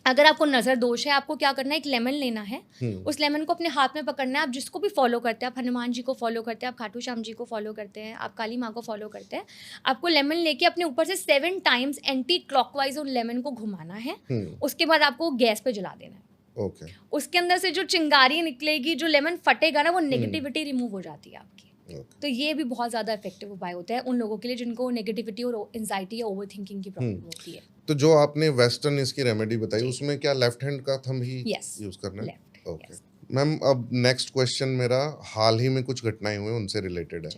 S2: अगर आपको नज़र दोष है, आपको क्या करना है, एक लेमन लेना है, उस लेमन को अपने हाथ में पकड़ना है। आप जिसको भी फॉलो करते हैं, आप हनुमान जी को फॉलो करते हैं, आप खाटू श्याम जी को फॉलो करते हैं, आप काली माँ को फॉलो करते हैं, आपको लेमन लेके अपने ऊपर से 7 टाइम्स एंटी क्लॉकवाइज उन लेमन को घुमाना है। उसके बाद आपको गैस पे जला देना है। उसके अंदर से जो चिंगारी निकलेगी, जो लेमन फटेगा ना, वो नेगेटिविटी रिमूव हो जाती है आपकी। तो ये भी बहुत ज़्यादा इफेक्टिव उपाय होता है उन लोगों के लिए जिनको नेगेटिविटी और एंजाइटी या ओवर थिंकिंग की प्रॉब्लम होती है।
S1: तो जो आपने वेस्टर्न इसकी रेमेडी बताई, उसमें क्या लेफ्ट हैंड का थंब ही यूज करना है? ओके मैम, अब नेक्स्ट क्वेश्चन मेरा हाल ही में कुछ घटनाएं हुई उनसे रिलेटेड है।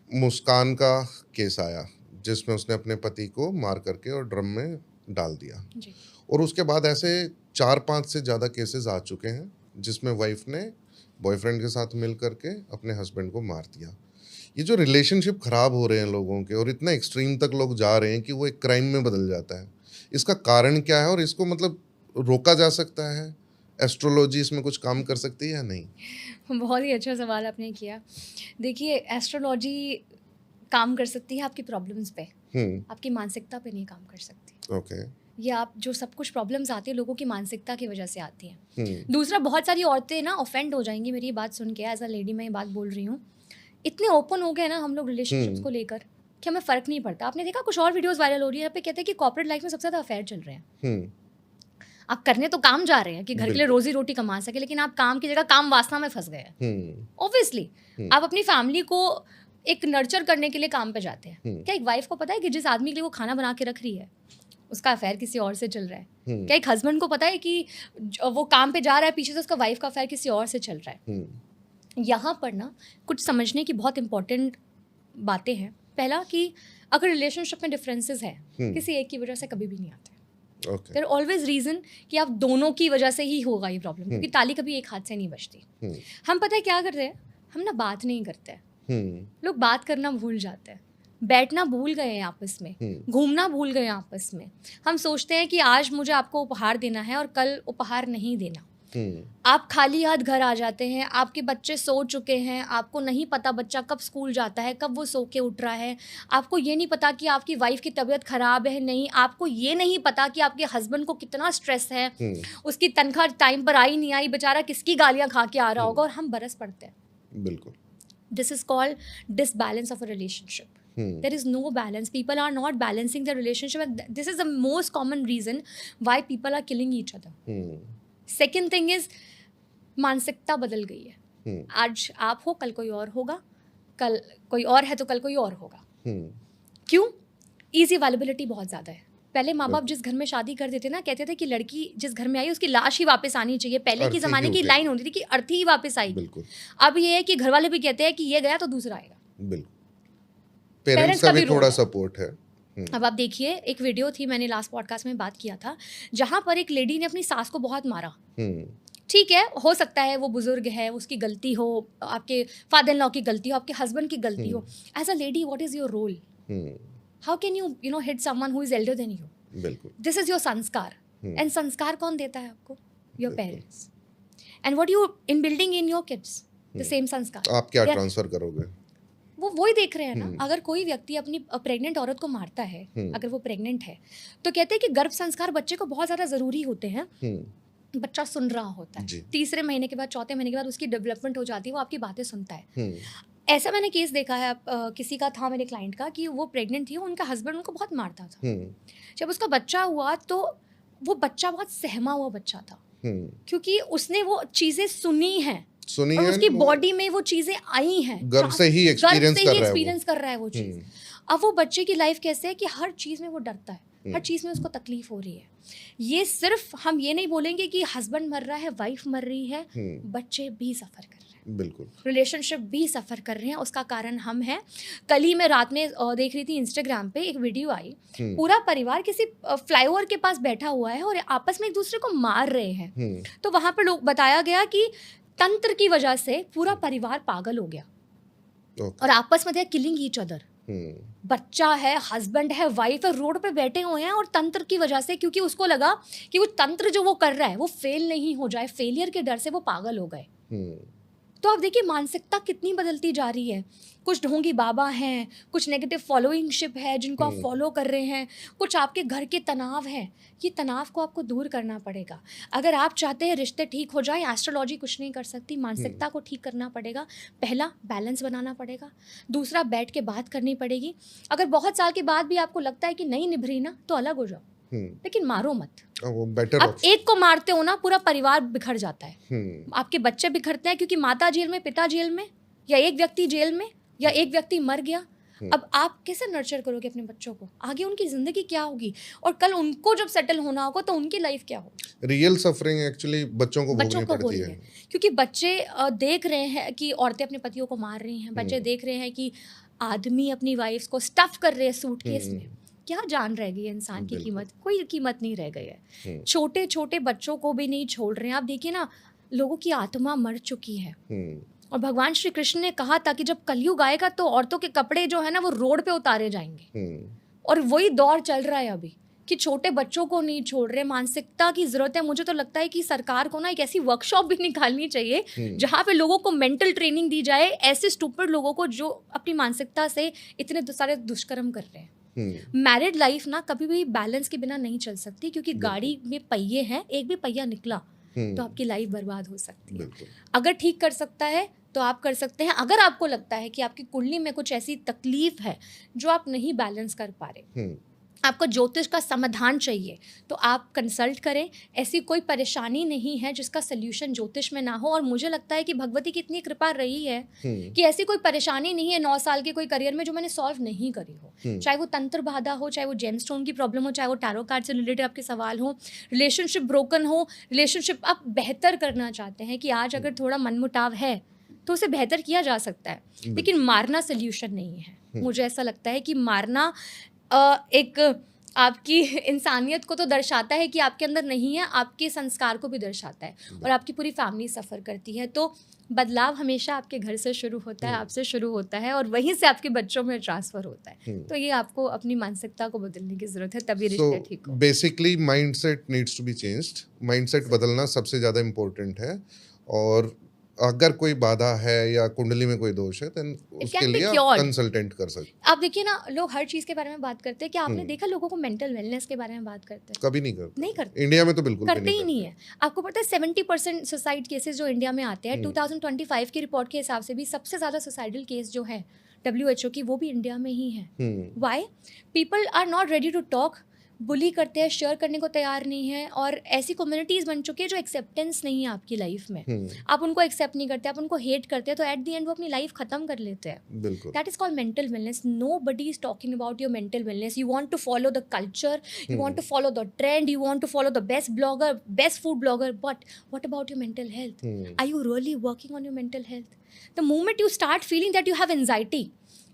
S1: मुस्कान का केस आया जिसमें उसने अपने पति को मार करके और ड्रम में डाल दिया।
S2: जी।
S1: और उसके बाद ऐसे 4-5 से ज़्यादा केसेस आ चुके हैं जिसमें वाइफ ने बॉयफ्रेंड के साथ मिल करके अपने हस्बैंड को मार दिया। ये जो रिलेशनशिप खराब हो रहे हैं लोगों के और इतना एक्सट्रीम तक लोग जा रहे हैं कि वो एक क्राइम में बदल जाता है, इसका कारण क्या है और इसको मतलब रोका जा सकता है? एस्ट्रोलॉजी इसमें कुछ काम कर सकती है या नहीं?
S2: बहुत ही अच्छा सवाल आपने किया। देखिए, एस्ट्रोलॉजी काम कर सकती है आपकी प्रॉब्लम्स पे, आपकी मानसिकता पे नहीं काम कर सकती।
S1: ओके।
S2: ये आप जो सब कुछ प्रॉब्लम्स आती है लोगों की मानसिकता की वजह से आती हैं।
S1: हम्म।
S2: दूसरा, बहुत सारी औरतें ना ऑफेंड हो जाएंगी मेरी ये बात सुन के, एज अ लेडी मैं ये बात बोल रही हूँ। इतने ओपन हो गए ना हम लोग रिलेशनशिप्स को लेकर कि हमें फ़र्क नहीं पड़ता। आपने देखा कुछ और वीडियोस वायरल हो रही है, यहाँ पे कहते हैं कि कॉर्पोरेट लाइफ में सबसे ज़्यादा अफेयर चल रहे हैं। आप करने तो काम जा रहे हैं कि घर के लिए
S1: बिल्कुल।
S2: रोजी रोटी कमा सके, लेकिन आप काम की जगह काम वासना में फंस गए हैं। ऑब्वियसली आप अपनी फैमिली को एक नर्चर करने के लिए काम पे जाते हैं। क्या एक वाइफ को पता है कि जिस आदमी के लिए वो खाना बना के रख रही है उसका अफेयर किसी और से चल रहा है? क्या एक हस्बैंड को पता है कि वो काम पे जा रहा है, पीछे से उसका वाइफ का अफेयर किसी और से चल रहा है? यहाँ पर ना कुछ समझने की बहुत इंपॉर्टेंट बातें हैं। पहला कि अगर रिलेशनशिप में डिफरेंसेस है, किसी एक की वजह से कभी भी नहीं आते। देयर ऑलवेज रीजन कि आप दोनों की वजह से ही होगा ये प्रॉब्लम, क्योंकि ताली कभी एक हाथ से नहीं बजती। हम पता है क्या कर रहे हैं, हम ना बात नहीं करते हैं। लोग बात करना भूल जाते हैं, बैठना भूल गए हैं आपस में, घूमना भूल गए हैं आपस में। हम सोचते हैं कि आज मुझे आपको उपहार देना है और कल उपहार नहीं देना। आप खाली हाथ घर आ जाते हैं, आपके बच्चे सो चुके हैं, आपको नहीं पता बच्चा कब स्कूल जाता है, कब वो सो के उठ रहा है। आपको ये नहीं पता कि आपकी वाइफ की तबीयत खराब है नहीं, आपको ये नहीं पता कि आपके हस्बैंड को कितना स्ट्रेस है, उसकी तनख्वाह टाइम पर आई नहीं आई, बेचारा किसकी गालियां खा के आ रहा होगा, और हम बरस पड़ते हैं।
S1: बिल्कुल।
S2: This is called disbalance of a relationship. There is no balance. People are not balancing their relationship, and this is the most common reason why people are killing each other. Second thing is मानसिकता बदल गई है। आज आप हो, कल कोई और होगा, कल कोई और है तो कल कोई और होगा। क्यों? ईजी अवेलेबिलिटी बहुत ज़्यादा है। पहले माँ बाप जिस घर में शादी कर देते ना, कहते थे कि लड़की जिस घर में आई उसकी लाश ही वापस आनी चाहिए। पहले के ज़माने की लाइन होती थी कि अर्थी ही वापस आएगी। अब ये है कि घर वाले भी कहते हैं कि ये गया तो दूसरा आएगा।
S1: बिल्कुल। पेरेंट्स का भी थोड़ा सपोर्ट है।
S2: अब आप देखिए, एक वीडियो थी, मैंने लास्ट पॉडकास्ट में बात किया था, जहाँ पर एक लेडी ने अपनी सास को बहुत मारा। ठीक है, हो सकता है वो बुजुर्ग है, उसकी गलती हो, आपके फादर इन लॉ की गलती हो, आपके हस्बैंड की गलती हो। As a lady what is your role? How can you hit someone who is elder then you?
S1: बिल्कुल।
S2: दिस इज योर संस्कार। एंड संस्कार कौन देता है आपको? Your parents. And what you in building in your kids the same संस्कार।
S1: आप क्या ट्रांसफर करोगे?
S2: वो वही देख रहे हैं ना। अगर कोई व्यक्ति अपनी प्रेग्नेंट औरत को मारता है, अगर वो प्रेग्नेंट है, तो कहते हैं कि गर्भ संस्कार बच्चे को बहुत ज़्यादा ज़रूरी होते हैं। बच्चा सुन रहा होता है, तीसरे महीने के बाद, चौथे महीने के बाद उसकी डेवलपमेंट हो जाती है, वो आपकी बातें सुनता है। ऐसा मैंने केस देखा है, किसी का था मेरे क्लाइंट का, कि वो प्रेग्नेंट थी, उनका हस्बैंड उनको बहुत मारता था। जब उसका बच्चा हुआ तो वो बच्चा बहुत सहमा हुआ बच्चा था, क्योंकि उसने वो चीज़ें सुनी हैं और उसकी बॉडी में वो चीजें आई हैं,
S1: गर्भ से ही एक्सपीरियंस
S2: कर रहा है वो चीज। अब वो बच्चे की लाइफ कैसे है कि हर चीज में वो डरता है, हर चीज में उसको तकलीफ हो रही है। ये सिर्फ हम ये नहीं बोलेंगे कि हस्बैंड मर रहा है, वाइफ मर रही है, बच्चे भी सफर कर रहे हैं।
S1: बिल्कुल।
S2: रिलेशनशिप भी सफर कर रहे हैं। उसका कारण हम हैं। कल ही मैं रात में देख रही थी इंस्टाग्राम पे, एक वीडियो आई, पूरा परिवार किसी फ्लाईओवर के पास बैठा हुआ है और आपस में एक दूसरे को मार रहे हैं। तो वहां पर लोग बताया गया कि तंत्र की वजह से पूरा परिवार पागल हो गया और आपस में किलिंग ईच अदर। बच्चा है, हस्बैंड है, वाइफ है, रोड पे बैठे हुए हैं और तंत्र की वजह से, क्योंकि उसको लगा कि वो तंत्र जो वो कर रहा है वो फेल नहीं हो जाए, फेलियर के डर से वो पागल हो गए। तो आप देखिए मानसिकता कितनी बदलती जा रही है। कुछ ढोंगी बाबा हैं, कुछ नेगेटिव फॉलोइंगशिप है जिनको आप फॉलो कर रहे हैं, कुछ आपके घर के तनाव हैं। ये तनाव को आपको दूर करना पड़ेगा। अगर आप चाहते हैं रिश्ते ठीक हो जाए, एस्ट्रोलॉजी कुछ नहीं कर सकती, मानसिकता को ठीक करना पड़ेगा। पहला, बैलेंस बनाना पड़ेगा। दूसरा, बैठ के बात करनी पड़ेगी। अगर बहुत साल के बाद भी आपको लगता है कि नहीं निभ रही ना, तो अलग हो जाओ, लेकिन मारो मत। आप एक को मारते हो ना, पूरा परिवार बिखर जाता है। आपके बच्चे बिखरते हैं क्योंकि माता जेल में, पिता जेल में, या एक व्यक्ति जेल में, या एक व्यक्ति मर गया। अब आप कैसे नर्चर करोगे अपने बच्चों को? आगे उनकी जिंदगी क्या होगी? और कल उनको जब सेटल होना होगा तो उनकी लाइफ क्या होगी?
S1: रियल सफरिंग एक्चुअली बच्चों को भोगनी पड़ती है,
S2: क्योंकि बच्चे देख रहे हैं कि औरतें अपने पतियों को मार रही हैं। बच्चे देख रहे हैं कि आदमी अपनी वाइफ को स्टफ कर रहे हैं सूटकेस में, क्या जान रह गई है इंसान की
S1: बिल्कुल।
S2: कीमत? कोई कीमत नहीं रह गई है।
S1: हम्म,
S2: छोटे छोटे बच्चों को भी नहीं छोड़ रहे हैं। आप देखिए ना, लोगों की आत्मा मर चुकी है।
S1: हम्म,
S2: और भगवान श्री कृष्ण ने कहा था कि जब कलयुग आएगा तो औरतों के कपड़े जो है ना वो रोड पे उतारे जाएंगे।
S1: हम्म,
S2: और वही दौर चल रहा है अभी कि छोटे बच्चों को नहीं छोड़ रहे। मानसिकता की जरूरत है। मुझे तो लगता है कि सरकार को ना एक ऐसी वर्कशॉप भी निकालनी चाहिए जहाँ पे लोगों को मेंटल ट्रेनिंग दी जाए, ऐसे स्टूपिड लोगों को जो अपनी मानसिकता से इतने सारे दुष्कर्म कर रहे हैं। मैरिड लाइफ ना कभी भी बैलेंस के बिना नहीं चल सकती, क्योंकि गाड़ी में पहिए हैं, एक भी पहिया निकला तो आपकी लाइफ बर्बाद हो सकती है।
S1: बिल्कुल।
S2: अगर ठीक कर सकता है तो आप कर सकते हैं। अगर आपको लगता है कि आपकी कुंडली में कुछ ऐसी तकलीफ है जो आप नहीं बैलेंस कर पा रहे, आपको ज्योतिष का समाधान चाहिए, तो आप कंसल्ट करें। ऐसी कोई परेशानी नहीं है जिसका सल्यूशन ज्योतिष में ना हो। और मुझे लगता है कि भगवती की इतनी कृपा रही है कि ऐसी कोई परेशानी नहीं है 9 साल के कोई करियर में जो मैंने सॉल्व नहीं करी हो। चाहे वो तंत्र बाधा हो, चाहे वो जेमस्टोन की प्रॉब्लम हो, चाहे वो टैरो कार्ड से रिलेटेड आपके सवाल हो, रिलेशनशिप ब्रोकन हो, रिलेशनशिप आप बेहतर करना चाहते हैं कि आज अगर थोड़ा मनमुटाव है तो उसे बेहतर किया जा सकता है, लेकिन मारना सल्यूशन नहीं है। मुझे ऐसा लगता है कि मारना एक आपकी इंसानियत को तो दर्शाता है कि आपके अंदर नहीं है, आपके संस्कार को भी दर्शाता है, और आपकी पूरी फैमिली सफ़र करती है। तो बदलाव हमेशा आपके घर से शुरू होता है, आपसे शुरू होता है, और वहीं से आपके बच्चों में ट्रांसफ़र होता है। तो ये आपको अपनी मानसिकता को बदलने की ज़रूरत है, तभी रिश्ते ठीक हो।
S1: Basically mindset needs to be changed. Mindset बदलना सबसे ज़्यादा इम्पोर्टेंट है। और अगर कोई बाधा है या कुंडली में कोई दोष है तो उसके लिए आप कंसल्टेंट कर सकते हैं।
S2: आप देखिए ना, लोग हर चीज़ के बारे में बात करते हैं। क्या आपने देखा लोगों को मेंटल वेलनेस के बारे में बात करते हैं?
S1: कभी नहीं करते।
S2: नहीं करते।
S1: इंडिया में तो बिल्कुल
S2: करते ही नहीं है। आपको पता है 70% सुसाइड केसेस जो इंडिया में आते हैं, 2025 की रिपोर्ट के हिसाब से भी सबसे ज़्यादा सुसाइडल केस जो है WHO की, वो भी इंडिया में ही है। Why? People are not ready to talk, bully करते हैं, शेयर करने को तैयार नहीं है, और ऐसी कम्युनिटीज़ बन चुकी है जो एक्सेप्टेंस नहीं है आपकी लाइफ में। आप उनको एक्सेप्ट नहीं करते, आप उनको हेट करते हैं, तो एट द एंड वो अपनी लाइफ खत्म कर लेते हैं। That is called mental wellness. Nobody is talking about your mental wellness. You want to follow the culture, you want to follow the trend, you want to follow the best blogger, best food blogger, but what about your mental health? Are you really working on your mental health? The moment you start feeling that you have anxiety,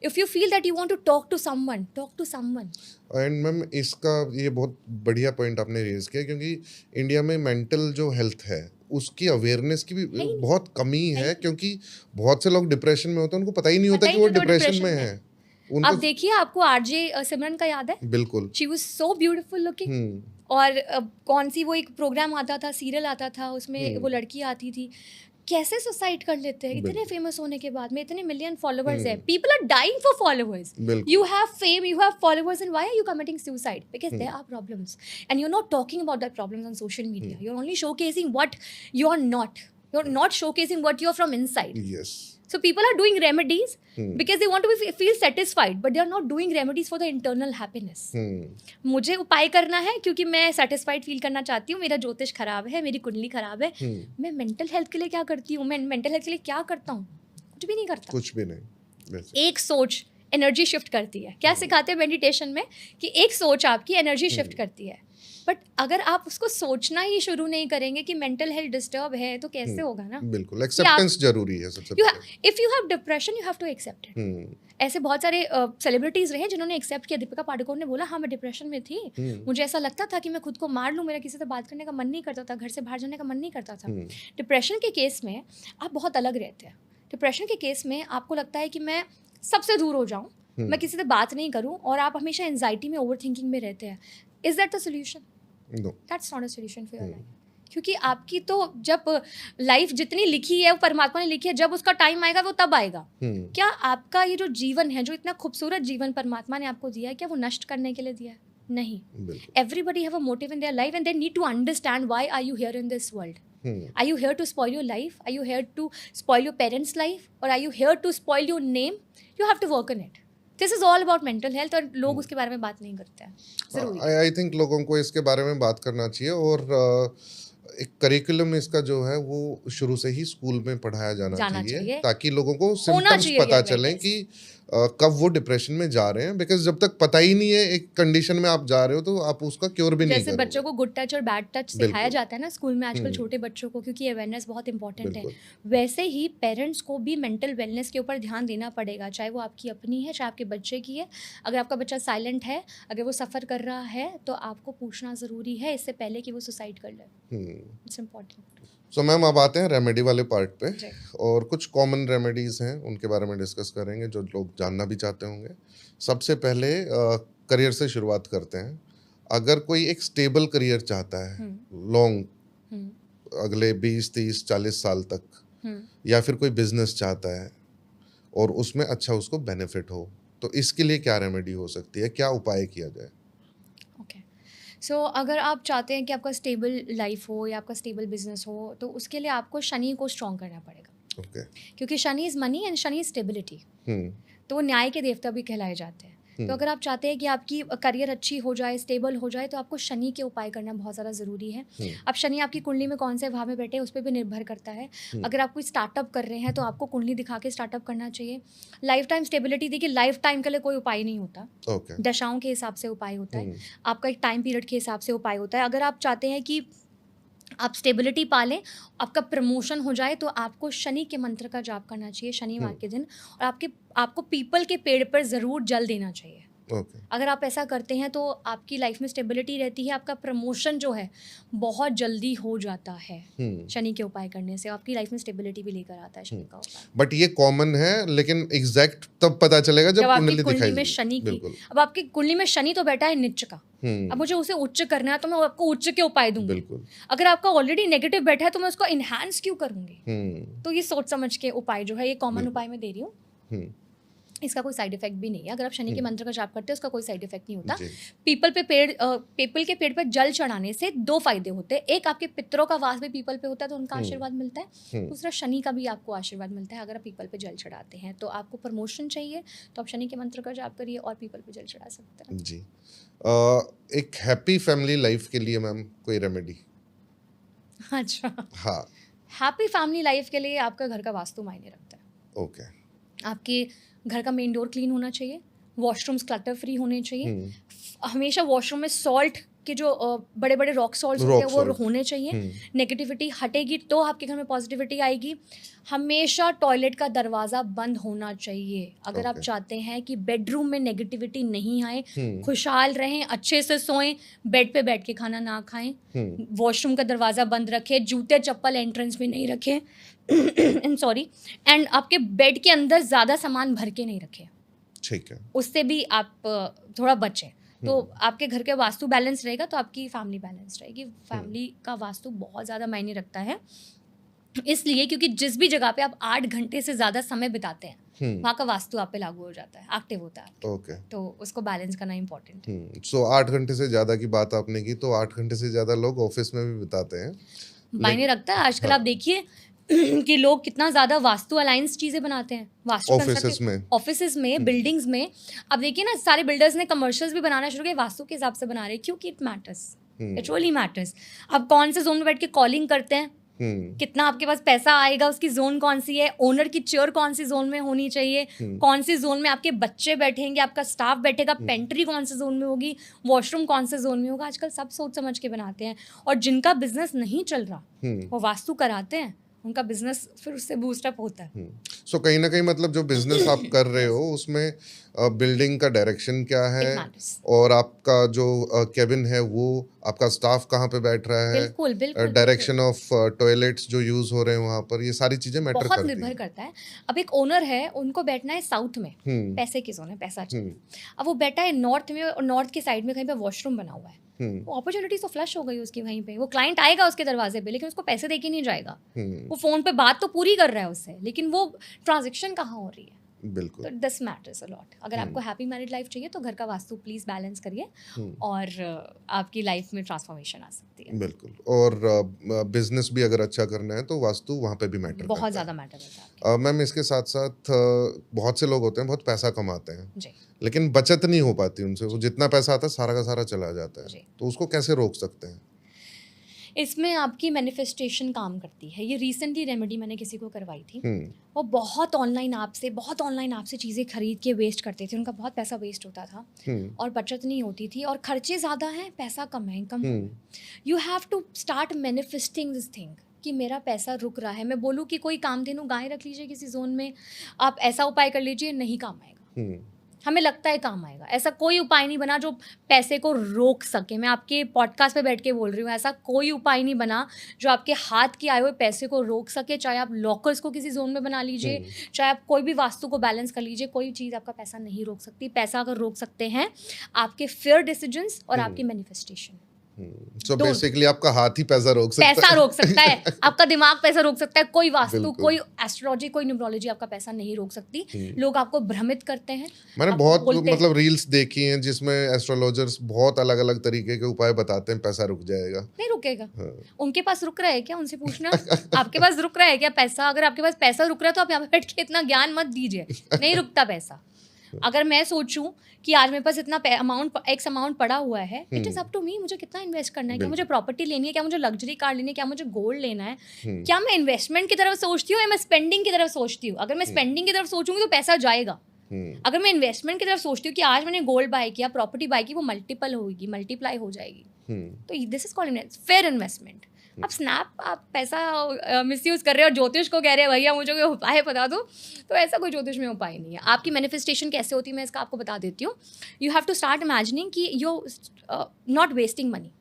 S2: if you feel that you want to talk to someone, talk to someone.
S1: And ma'am इसका ये बहुत बढ़िया पॉइंट आपने रेज किया, क्योंकि इंडिया में मेंटल जो हेल्थ है उसकी अवेयरनेस की भी बहुत कमी है, क्योंकि बहुत से लोग डिप्रेशन में होते हैं, उनको पता ही नहीं होता कि वो डिप्रेशन में है।
S2: आप देखिए, आपको आरजे सिमरन का याद है?
S1: बिल्कुल।
S2: She was so beautiful looking. और कौन सी वो एक प्रोग्राम आता था, सीरियल आता था, उसमें वो लड़की आती थी। कैसे सुसाइड कर लेते हैं इतने फेमस होने के बाद में? इतने मिलियन फॉलोअर्स है, people are dying for followers. You have fame, you have followers, and why are you committing suicide? Because there are problems and you are not talking about that problems on social media. You are only showcasing what you are not, you are not showcasing what you are from inside.
S1: Yes.
S2: So people are doing remedies because they want to feel satisfied, but they are not doing remedies for the internal happiness. मुझे उपाय करना है क्योंकि मैं satisfied feel करना चाहती हूँ, मेरा ज्योतिष खराब है, मेरी कुंडली खराब है। मैं mental health के लिए क्या करती हूँ? मैं mental health के लिए क्या करता हूँ? कुछ भी नहीं करता।
S1: कुछ भी नहीं।
S2: एक सोच एनर्जी शिफ्ट करती है। क्या सिखाते हैं मेडिटेशन में कि एक सोच आपकी एनर्जी शिफ्ट करती है। बट अगर आप उसको सोचना ही शुरू नहीं करेंगे कि मेंटल हेल्थ डिस्टर्ब है, तो कैसे होगा ना?
S1: बिल्कुल, एक्सेप्टेंस जरूरी है सबसे पहले।
S2: If you have depression you have to accept it. ऐसे बहुत सारे सेलिब्रिटीज रहे जिन्होंने एक्सेप्ट किया। दीपिका पादुकोण ने बोला, हाँ मैं डिप्रेशन में थी, मुझे ऐसा लगता था कि मैं खुद को मार लूँ, मेरा किसी से बात करने का मन नहीं करता था, घर से बाहर जाने का मन नहीं करता था। डिप्रेशन के केस में आप बहुत अलग रहते हैं। डिप्रेशन के केस में आपको लगता है कि मैं सबसे दूर हो जाऊँ, मैं किसी से बात नहीं करूँ, और आप हमेशा एंजाइटी में, ओवर थिंकिंग में रहते हैं। Is that the solution?
S1: No.
S2: That's not a solution for your life. क्योंकि आपकी तो जब लाइफ जितनी लिखी है वो परमात्मा ने लिखी है, जब उसका टाइम आएगा वो तब आएगा। क्या आपका ये जो जीवन है, जो इतना खूबसूरत जीवन परमात्मा ने आपको दिया है, क्या वो नष्ट करने के लिए दिया है? नहीं। Everybody have a motive in their life and they need to understand why are you here in this world. Are you here to spoil your life? Are you here to spoil your parents' life? Or are you here to spoil your name? You have to work on it. This is all about mental health, और लोग उसके बारे में बात नहीं करते हैं। जरूरी
S1: आई थिंक लोगों को इसके बारे में बात करना चाहिए, और एक करिकुलम इसका जो है वो शुरू से ही स्कूल में पढ़ाया जाना चाहिए ताकि लोगों को सिम्टम्स पता चलें कि कब वो डिप्रेशन में जा रहे हैं, बिकॉज जब तक पता ही नहीं है एक कंडीशन में आप जा रहे हो तो आप उसका क्योर भी नहीं
S2: जैसे
S1: करोगे।
S2: बच्चों को गुड टच और बैड टच सिखाया
S1: बिल्कुल।
S2: जाता है ना स्कूल में आजकल
S1: हम्म,
S2: छोटे बच्चों को, क्योंकि अवेयरनेस बहुत इंपॉर्टेंट है,
S1: बिल्कुल।
S2: वैसे ही पेरेंट्स को भी मेंटल वेलनेस के ऊपर ध्यान देना पड़ेगा, चाहे वो आपकी अपनी है चाहे आपके बच्चे की है। अगर आपका बच्चा साइलेंट है, अगर वो सफ़र कर रहा है, तो आपको पूछना ज़रूरी है इससे पहले कि वो सुसाइड कर ले। It's important.
S1: सो मैम अब आते हैं रेमेडी वाले पार्ट पे,
S2: जी।
S1: और कुछ कॉमन रेमेडीज हैं उनके बारे में डिस्कस करेंगे जो लोग जानना भी चाहते होंगे। सबसे पहले करियर से शुरुआत करते हैं। अगर कोई एक स्टेबल करियर चाहता है लॉन्ग,
S2: हम्म
S1: अगले 20 30 40 साल तक,
S2: हम्म
S1: या फिर कोई बिजनेस चाहता है और उसमें अच्छा उसको बेनिफिट हो, तो इसके लिए क्या रेमेडी हो सकती है, क्या उपाय किया जाए?
S2: ओके। सो अगर आप चाहते हैं कि आपका स्टेबल लाइफ हो या आपका स्टेबल बिजनेस हो, तो उसके लिए आपको शनि को स्ट्रॉन्ग करना पड़ेगा,
S1: ओके।
S2: क्योंकि Shani is money and Shani is stability.
S1: हम्म
S2: तो वो न्याय के देवता भी कहलाए जाते हैं। तो अगर आप चाहते हैं कि आपकी करियर अच्छी हो जाए, स्टेबल हो जाए, तो आपको शनि के उपाय करना बहुत ज़्यादा ज़रूरी है। अब शनि आपकी कुंडली में कौन से भाव में बैठे हैं उस पर भी निर्भर करता है। अगर आप कोई स्टार्टअप कर रहे हैं तो आपको कुंडली दिखा के स्टार्टअप करना चाहिए। लाइफ टाइम स्टेबिलिटी, देखिए लाइफ टाइम के लिए कोई उपाय नहीं होता,
S1: ओके।
S2: दशाओं के हिसाब से उपाय होता है, आपका एक टाइम पीरियड के हिसाब से उपाय होता है। अगर आप चाहते हैं कि आप स्टेबिलिटी पालें, आपका प्रमोशन हो जाए, तो आपको शनि के मंत्र का जाप करना चाहिए शनिवार के दिन, और आपको पीपल के पेड़ पर ज़रूर जल देना चाहिए।
S1: ओके।
S2: अगर आप ऐसा करते हैं तो आपकी लाइफ में स्टेबिलिटी रहती है, आपका प्रमोशन जो है बहुत जल्दी हो जाता है। शनि के उपाय करने से आपकी लाइफ में स्टेबिलिटी भी लेकर आता है शनि का उपाय।
S1: बट ये कॉमन है, लेकिन एग्जैक्ट तब पता चलेगा जब
S2: जब आपकी
S1: कुंडली
S2: कुंडली
S1: दिखाई
S2: में
S1: देगी।
S2: शनि की,
S1: बिल्कुल।
S2: अब आपकी कुंडली में शनि तो बैठा है नीच का, अब मुझे उसे उच्च करना है तो मैं आपको उच्च के उपाय दूंगी।
S1: बिल्कुल।
S2: अगर आपका ऑलरेडी नेगेटिव बैठा है तो मैं उसको इनहैंस क्यों करूंगी? तो ये सोच समझ के उपाय जो है, ये कॉमन उपाय मैं दे रही हूँ, इसका कोई साइड इफेक्ट भी नहीं है। अगर आप शनि के मंत्र का जाप करते हैं उसका कोई साइड इफेक्ट नहीं होता। पीपल के पेड़ पर जल चढ़ाने से दो फायदे होते हैं। एक, आपके पितरों का वास भी पीपल पे होता है तो उनका आशीर्वाद मिलता है। दूसरा, शनि का भी आपको आशीर्वाद मिलता है। अगर आप पीपल पे जल चढ़ाते हैं तो आपको प्रमोशन चाहिए तो आप शनि के मंत्र का जाप करिए और पीपल पे जल चढ़ा सकते हैं।
S1: जी। एक हैप्पी फैमिली लाइफ के लिए मैम कोई रेमेडी?
S2: अच्छा,
S1: हाँ।
S2: हैप्पी फैमिली लाइफ के लिए आपका घर का वास्तु मायने रखता है।
S1: ओके।
S2: आपके घर का मेन डोर क्लीन होना चाहिए, वॉशरूम्स क्लटर फ्री होने चाहिए, हमेशा वॉशरूम में सॉल्ट के जो बड़े बड़े रॉक सॉल्ट होते हैं वो होने चाहिए। नेगेटिविटी हटेगी तो आपके घर में पॉजिटिविटी आएगी। हमेशा टॉयलेट का दरवाज़ा बंद होना चाहिए। अगर आप चाहते हैं कि बेडरूम में नेगेटिविटी नहीं आए, खुशहाल रहें, अच्छे से सोएं, बेड पे बैठ के खाना ना खाएं, वॉशरूम का दरवाज़ा बंद रखें, जूते चप्पल एंट्रेंस में नहीं रखें एंड आपके बेड के अंदर ज़्यादा सामान भर के नहीं रखें,
S1: ठीक है,
S2: उससे भी आप थोड़ा बचें। तो आपके घर के वास्तु बैलेंस रहेगा तो आपकी फैमिली बैलेंस रहेगी। फैमिली का वास्तु बहुत ज़्यादा मायने रखता है, इसलिए क्योंकि जिस भी जगह पे आप 8 घंटे से ज़्यादा समय बिताते हैं वहाँ का वास्तु आप पे लागू हो जाता है, एक्टिव होता है।
S1: ओके।
S2: तो उसको बैलेंस करना इंपॉर्टेंट है।
S1: सो 8 घंटे से ज़्यादा की बात आपने की, तो 8 घंटे से ज़्यादा लोग ऑफिस में भी बिताते हैं,
S2: मायने रखता है। आजकल आप देखिए कि लोग कितना ज़्यादा वास्तु अलायंस चीज़ें बनाते हैं, वास्तु ऑफिसेस में बिल्डिंग्स में। अब देखिए ना, सारे बिल्डर्स ने कमर्शियल्स भी बनाना शुरू किया, वास्तु के हिसाब से बना रहे हैं, क्योंकि it matters, it really matters. अब कौन से जोन में बैठ के कॉलिंग करते हैं, कितना आपके पास पैसा आएगा, उसकी जोन कौन सी है, ओनर की चेयर कौन सी जोन में होनी चाहिए, कौन सी जोन में आपके बच्चे बैठेंगे, आपका स्टाफ बैठेगा, पेंट्री कौन से जोन में होगी, वॉशरूम कौन से जोन में होगा, आजकल सब सोच समझ के बनाते हैं। और जिनका बिजनेस नहीं चल रहा वो वास्तु कराते हैं, उनका बिजनेस फिर उससे बूस्टअप होता है।
S1: सो कहीं ना कहीं मतलब जो बिजनेस आप कर रहे हो उसमें बिल्डिंग का डायरेक्शन क्या है, और आपका जो केबिन है वो, आपका स्टाफ कहाँ पे बैठ रहा है,
S2: बिल्कुल
S1: डायरेक्शन ऑफ टॉयलेट्स जो यूज हो रहे हैं वहाँ पर, ये सारी चीजें मैटर करती हैं।
S2: बहुत निर्भर करता है। अब एक ओनर है, उनको बैठना है साउथ में, पैसे की जोन है, पैसा चाहिए। अब वो बैठा है नॉर्थ में, और नॉर्थ के साइड में कहीं पे वॉशरूम बना हुआ है, वो अपॉर्चुनिटी तो फ्लश हो गई उसकी वहीं पे। वो क्लाइंट आएगा उसके दरवाजे पे, लेकिन उसको पैसे दे के नहीं जाएगा। वो फोन पे बात तो पूरी कर रहा है उससे, लेकिन वो ट्रांजैक्शन कहाँ हो रही है।
S1: बिल्कुल।
S2: तो दिस मैटर्स अ लॉट। अगर आपको हैप्पी मैरिड लाइफ चाहिए तो घर का वास्तु प्लीज बैलेंस करिए, और आपकी लाइफ में ट्रांसफॉर्मेशन आ सकती है।
S1: बिल्कुल। और बिजनेस भी अगर अच्छा करना है तो वास्तु वहाँ पे भी मैटर
S2: बहुत ज़्यादा मैटर करता है।
S1: मैम इसके साथ साथ बहुत से लोग होते हैं बहुत पैसा कमाते हैं
S2: जी,
S1: लेकिन बचत नहीं हो पाती उनसे, वो जितना पैसा आता है सारा का सारा चला जाता है, तो उसको कैसे रोक सकते हैं?
S2: इसमें आपकी मैनिफेस्टेशन काम करती है। ये रिसेंटली रेमेडी मैंने किसी को करवाई थी।
S1: हम्म,
S2: वो बहुत ऑनलाइन ऐप से चीज़ें खरीद के वेस्ट करते थे, उनका बहुत पैसा वेस्ट होता था और बचत नहीं होती थी और खर्चे ज़्यादा हैं, पैसा कम है, इनकम कम है। You have to start manifesting this thing कि मेरा पैसा रुक रहा है। मैं बोलूँ कि कोई कामधेनु गाय रख लीजिए किसी जोन में, आप ऐसा उपाय कर लीजिए, नहीं काम आएगा। हमें लगता है काम आएगा, ऐसा कोई उपाय नहीं बना जो पैसे को रोक सके। मैं आपके पॉडकास्ट पे बैठ के बोल रही हूँ, ऐसा कोई उपाय नहीं बना जो आपके हाथ के आए हुए पैसे को रोक सके। चाहे आप लॉकर्स को किसी जोन में बना लीजिए, चाहे आप कोई भी वास्तु को बैलेंस कर लीजिए, कोई चीज़ आपका पैसा नहीं रोक सकती। पैसा अगर रोक सकते हैं आपके फेयर डिसीजंस और आपकी मैनिफेस्टेशन।
S1: सो बेसिकली आपका हाथ ही पैसा रोक सकता
S2: पैसा
S1: है।
S2: रोक सकता है, आपका दिमाग पैसा रोक सकता है। कोई वास्तु,
S1: बिल्कुल।
S2: कोई एस्ट्रोलॉजी, कोई न्यूमरोलॉजी आपका पैसा नहीं रोक सकती। लोग आपको भ्रमित करते हैं।
S1: मैंने
S2: आपको
S1: बहुत
S2: बोलते हैं-
S1: मतलब रील्स देखी हैं जिसमें एस्ट्रोलॉजर्स बहुत अलग अलग तरीके के उपाय बताते हैं, पैसा रुक जाएगा।
S2: नहीं रुकेगा। उनके पास रुक रहा है क्या, उनसे पूछना। आपके पास रुक रहा है क्या पैसा? अगर आपके पास पैसा रुक रहा है तो आप यहाँ पे बैठ के इतना ज्ञान मत दीजिए, नहीं रुकता पैसा। अगर मैं सोचूं कि आज मेरे पास इतना एक्स अमाउंट पड़ा हुआ है, it is up to me, मुझे कितना इन्वेस्ट करना है। क्या मुझे प्रॉपर्टी लेनी है, क्या मुझे लग्जरी कार लेनी है, क्या मुझे गोल्ड लेना है? क्या मैं इन्वेस्टमेंट की तरफ सोचती हूँ या मैं स्पेंडिंग की तरफ सोचती हूँ? अगर मैं स्पेंडिंग की तरफ सोचूंगी तो पैसा जाएगा। अगर मैं इन्वेस्टमेंट की तरफ सोचती हूँ कि आज मैंने गोल्ड बाय किया, प्रॉपर्टी बाय की, वो मल्टीपल होगी, मल्टीप्लाई हो जाएगी। तो this is called fair investment. अब स्नैप आप पैसा मिसयूज कर रहे हो और ज्योतिष को कह रहे हैं भैया मुझे कोई उपाय बता दो, तो ऐसा कोई ज्योतिष में उपाय नहीं है। आपकी मैनिफेस्टेशन कैसे होती है मैं इसका आपको बता देती हूँ। You have to start imagining कि यू नॉट वेस्टिंग मनी।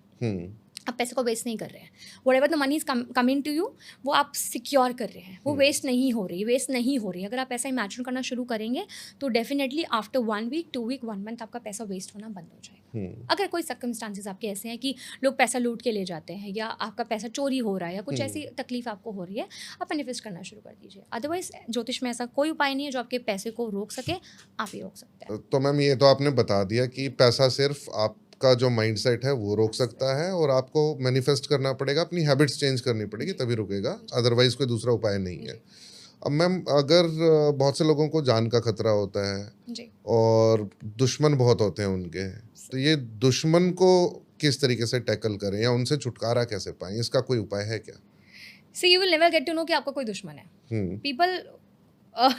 S2: आप पैसे को वेस्ट नहीं कर रहे हैं। Whatever the money is coming to you, वो आप सिक्योर कर रहे हैं, वो वेस्ट नहीं हो रही। अगर आप पैसा इमेजिन करना शुरू करेंगे तो definitely after 1 week, 2 week, 1 month आपका पैसा वेस्ट होना बंद हो जाएगा। अगर कोई सर्कमस्टांसेस आपके ऐसे हैं कि लोग पैसा लूट के ले जाते हैं या आपका पैसा चोरी हो रहा है या कुछ ऐसी तकलीफ आपको हो रही है, आप मैनिफेस्ट करना शुरू कर दीजिए। अदरवाइज ज्योतिष में ऐसा कोई उपाय नहीं है जो आपके पैसे को रोक सके, आप ही रोक सकते हैं।
S1: तो मैम ये तो आपने बता दिया कि पैसा सिर्फ आपका जो माइंडसेट है वो रोक सकता है और आपको मैनिफेस्ट करना पड़ेगा, अपनी हैबिट्स चेंज करनी पड़ेगी तभी रुकेगा, अदरवाइज कोई दूसरा उपाय नहीं है। अब मैम अगर बहुत से लोगों को जान का खतरा होता है
S2: जी।
S1: और दुश्मन बहुत होते हैं उनके, तो ये दुश्मन को किस तरीके से टैकल करें या उनसे छुटकारा कैसे पाएं, इसका कोई उपाय है क्या?
S2: So you will never get to know कि आपका कोई दुश्मन है। People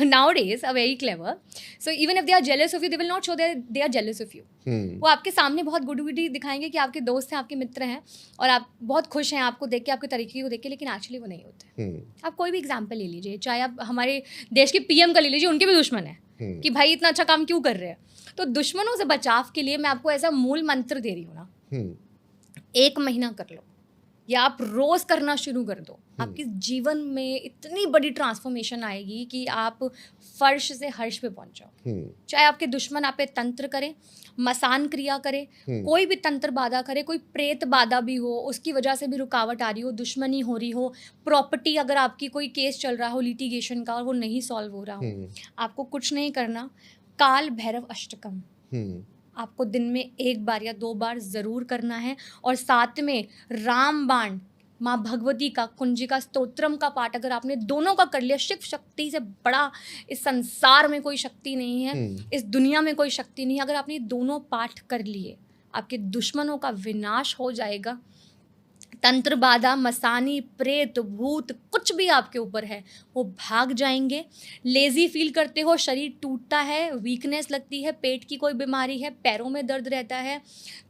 S2: nowadays are very clever. So even if they are jealous of you, they will not show that they are jealous of you. वो आपके सामने बहुत गुड दिखाएंगे कि आपके दोस्त हैं, आपके मित्र हैं और आप बहुत खुश हैं आपको देख के, आपके तरीके को देख के, लेकिन एक्चुअली वो नहीं होते। आप कोई भी एग्जाम्पल ले लीजिए, चाहे आप हमारे देश के पीएम का ले लीजिए, उनके भी दुश्मन है कि भाई इतना अच्छा काम क्यों कर रहे हैं। तो दुश्मनों से बचाव के लिए मैं आपको ऐसा मूल मंत्र दे रही हूँ ना, 1 महीना कर लो या आप रोज करना शुरू कर दो, आपके जीवन में इतनी बड़ी ट्रांसफॉर्मेशन आएगी कि आप फर्श से हर्ष पे पहुंच जाओ। चाहे आपके दुश्मन आप पे तंत्र करें, मसान क्रिया करे, कोई भी तंत्र बाधा करे, कोई प्रेत बाधा भी हो, उसकी वजह से भी रुकावट आ रही हो, दुश्मनी हो रही हो, प्रॉपर्टी अगर आपकी कोई केस चल रहा हो लिटिगेशन का और वो नहीं सॉल्व हो रहा हो, आपको कुछ नहीं करना, काल भैरव अष्टकम आपको दिन में 1 बार या 2 बार ज़रूर करना है और साथ में रामबाण, माँ भगवती का, कुंजिका स्तोत्रम का पाठ अगर आपने दोनों का कर लिया, शिव शक्ति से बड़ा इस संसार में कोई शक्ति नहीं है, इस दुनिया में कोई शक्ति नहीं है। अगर आपने दोनों पाठ कर लिए, आपके दुश्मनों का विनाश हो जाएगा। तंत्र बाधा, मसानी, प्रेत, भूत, कुछ भी आपके ऊपर है वो भाग जाएंगे। लेजी फील करते हो, शरीर टूटता है, वीकनेस लगती है, पेट की कोई बीमारी है, पैरों में दर्द रहता है,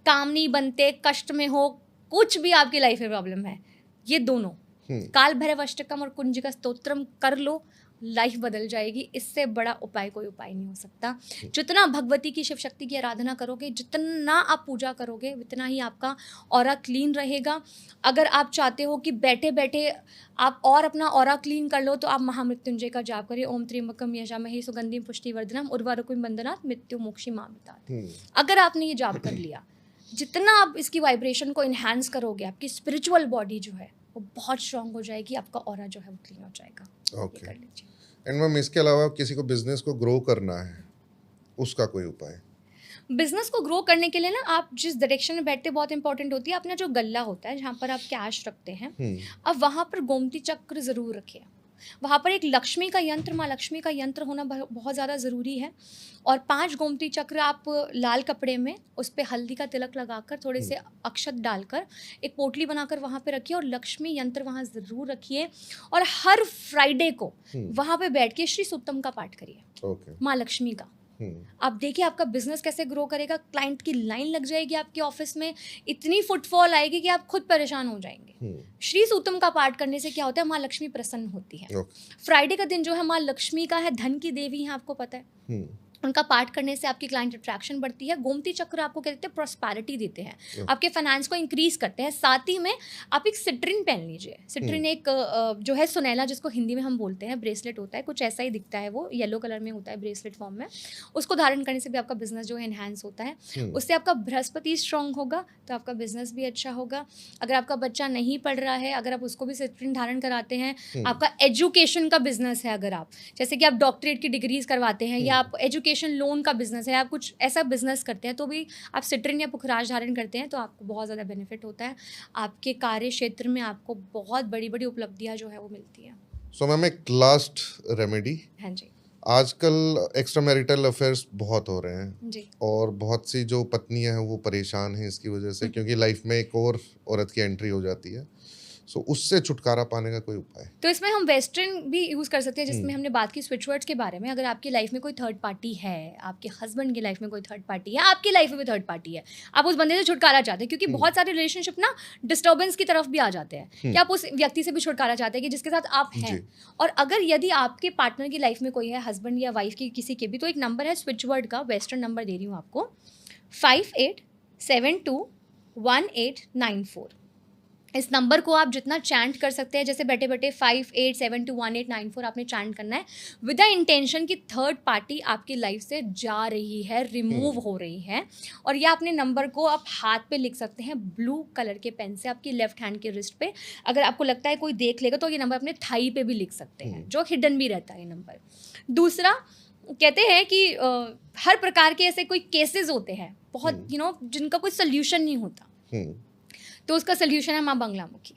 S2: काम नहीं बनते, कष्ट में हो, कुछ भी आपकी लाइफ में प्रॉब्लम है, ये दोनों काल भैरव अष्टकम और कुंजिका स्तोत्रम कर लो, लाइफ बदल जाएगी। इससे बड़ा उपाय कोई उपाय नहीं हो सकता। जितना भगवती की, शिव शक्ति की आराधना करोगे, जितना आप पूजा करोगे, उतना ही आपका ऑरा क्लीन रहेगा। अगर आप चाहते हो कि बैठे बैठे आप और अपना ऑरा क्लीन कर लो, तो आप महामृत्युंजय का जाप करिए, ओम त्र्यंबकम यजामहे सुगंधिम पुष्टिवर्धनम उर्वारुकम बंदनात् मृत्यु मोक्षी मामृतात्। अगर आपने ये जाप कर लिया, जितना आप इसकी वाइब्रेशन को इन्हांस करोगे, आपकी स्पिरिचुअल बॉडी जो है वो बहुत स्ट्रांग हो जाएगी, आपका ऑरा जो है वो क्लीन हो जाएगा।
S1: ओके। एंड मैम इसके अलावा किसी को बिजनेस को ग्रो करना है, उसका कोई उपाय?
S2: बिजनेस को ग्रो करने के लिए ना, आप जिस डायरेक्शन में बैठते बहुत इंपॉर्टेंट होती है। अपना जो गल्ला होता है जहाँ पर आप कैश रखते हैं, अब वहाँ पर गोमती चक्र ज़रूर रखिए। वहाँ पर एक लक्ष्मी का यंत्र, माँ लक्ष्मी का यंत्र होना बहुत ज़्यादा ज़रूरी है। और 5 गोमती चक्र आप लाल कपड़े में उस पे हल्दी का तिलक लगाकर थोड़े से अक्षत डालकर एक पोटली बनाकर वहाँ पे रखिए और लक्ष्मी यंत्र वहाँ ज़रूर रखिए। और हर फ्राइडे को वहाँ पे बैठ के श्री सूक्तम का पाठ करिए, माँ लक्ष्मी का। आप देखिए आपका बिजनेस कैसे ग्रो करेगा, क्लाइंट की लाइन लग जाएगी आपके ऑफिस में, इतनी फुटफॉल आएगी कि आप खुद परेशान हो जाएंगे। श्री सूक्तम का पाठ करने से क्या होता है, माँ लक्ष्मी प्रसन्न होती है। फ्राइडे का दिन जो है माँ लक्ष्मी का है, धन की देवी है, आपको पता है। उनका पाठ करने से आपकी क्लाइंट अट्रैक्शन बढ़ती है। गोमती चक्र आपको क्या देते हैं, प्रॉस्पेरिटी देते हैं, आपके फाइनेंस को इंक्रीज करते हैं। साथ ही में आप एक सिट्रिन पहन लीजिए। सिट्रिन एक जो है सुनैला, जिसको हिंदी में हम बोलते हैं, ब्रेसलेट होता है, कुछ ऐसा ही दिखता है, वो येलो कलर में होता है ब्रेसलेट फॉर्म में। उसको धारण करने से भी आपका बिजनेस जो है एनहांस होता है। उससे आपका बृहस्पति स्ट्रांग होगा तो आपका बिजनेस भी अच्छा होगा। अगर आपका बच्चा नहीं पढ़ रहा है, अगर आप उसको भी सिट्रिन धारण कराते हैं, आपका एजुकेशन का बिजनेस है, अगर आप जैसे कि आप डॉक्टरेट की डिग्रीज करवाते हैं या आप एजुकेशन लोन का बिजनेस है, आप कुछ ऐसा बिजनेस करते हैं, तो भी आप सिट्रिन या पुखराज धारण करते हैं तो आपको बहुत ज़्यादा बेनिफिट होता है। आपके कार्य क्षेत्र में आपको बहुत बड़ी बड़ी उपलब्धियां जो है वो मिलती है।
S1: सो मैम, एक लास्ट रेमेडी।
S2: हाँ जी।
S1: आजकल एक्स्ट्रा मैरिटल अफेयर्स बहुत हो रहे हैं
S2: जी।
S1: और बहुत सी जो पत्नियां हैं वो परेशान हैं इसकी वजह से, क्योंकि लाइफ में एक और औरत की एंट्री हो जाती है। सो उससे छुटकारा पाने का कोई उपाय?
S2: तो इसमें हम वेस्टर्न भी यूज़ कर सकते हैं, जिसमें हमने बात की स्विच वर्ड्स के बारे में। अगर आपकी लाइफ में कोई थर्ड पार्टी है, आपके हस्बैंड की लाइफ में कोई थर्ड पार्टी है, आपकी लाइफ में भी थर्ड पार्टी है, आप उस बंदे से छुटकारा चाहते हैं, क्योंकि बहुत सारे रिलेशनशिप ना डिस्टर्बेंस की तरफ भी आ जाते हैं कि आप उस व्यक्ति से भी छुटकारा चाहते हैं कि जिसके साथ आप हैं। और अगर यदि आपके पार्टनर की लाइफ में कोई है, हस्बैंड या वाइफ की किसी के भी, तो एक नंबर है स्विच वर्ड का, वेस्टर्न नंबर दे रही हूँ आपको, 58721894। इस नंबर को आप जितना चैंट कर सकते हैं, जैसे बैठे बैठे 58721894 आपने चैंट करना है, विद द इंटेंशन कि थर्ड पार्टी आपकी लाइफ से जा रही है, रिमूव हो रही है। और यह अपने नंबर को आप हाथ पे लिख सकते हैं ब्लू कलर के पेन से, आपकी लेफ्ट हैंड के रिस्ट पे। अगर आपको लगता है कोई देख लेगा तो ये नंबर अपने थाई पे भी लिख सकते हैं, जो हिडन भी रहता है ये नंबर। दूसरा, कहते हैं कि हर प्रकार के ऐसे कोई केसेस होते हैं बहुत जिनका कोई सोल्यूशन नहीं होता, तो उसका सोल्यूशन है माँ बंगलामुखी।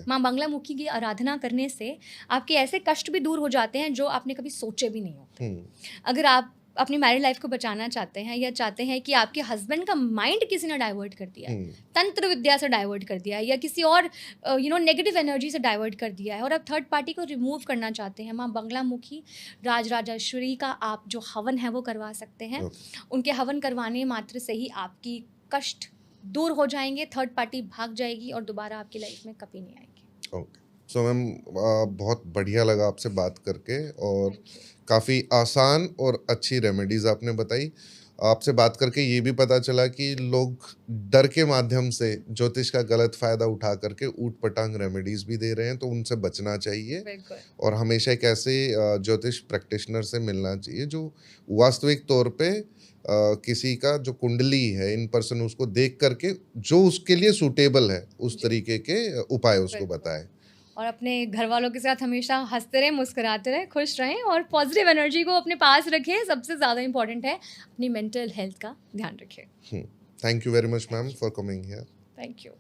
S2: माँ बंगलामुखी की आराधना करने से आपके ऐसे कष्ट भी दूर हो जाते हैं जो आपने कभी सोचे भी नहीं होते। अगर आप अपनी मैरिड लाइफ को बचाना चाहते हैं या चाहते हैं कि आपके हस्बैंड का माइंड किसी ने डाइवर्ट कर दिया है, तंत्र विद्या से डाइवर्ट कर दिया है, या किसी और नेगेटिव एनर्जी से डाइवर्ट कर दिया है, और आप थर्ड पार्टी को रिमूव करना चाहते हैं, माँ बंगलामुखी राजराजेश्वरी का आप जो हवन है वो करवा सकते हैं। उनके हवन करवाने मात्र से ही आपकी कष्ट दूर हो जाएंगे, थर्ड पार्टी भाग जाएगी और दोबारा आपकी लाइफ में कभी नहीं आएगी।
S1: ओके। सो मैम, बहुत बढ़िया लगा आपसे बात करके, और काफ़ी आसान और अच्छी रेमेडीज़ आपने बताई। आपसे बात करके ये भी पता चला कि लोग डर के माध्यम से ज्योतिष का गलत फ़ायदा उठा करके ऊट पटांग रेमेडीज़ भी दे रहे हैं, तो उनसे बचना चाहिए और हमेशा एक ऐसे ज्योतिष प्रैक्टिशनर से मिलना चाहिए जो वास्तविक तौर पे किसी का जो कुंडली है इन पर्सन उसको देख करके जो उसके लिए सूटेबल है उस तरीके के उपाय उसको बताए।
S2: और अपने घर वालों के साथ हमेशा हंसते रहें, मुस्कुराते रहें, खुश रहें और पॉजिटिव एनर्जी को अपने पास रखें। सबसे ज़्यादा इंपॉर्टेंट है अपनी मेंटल हेल्थ का ध्यान रखें।
S1: Thank you very much ma'am for coming here.
S2: Thank you.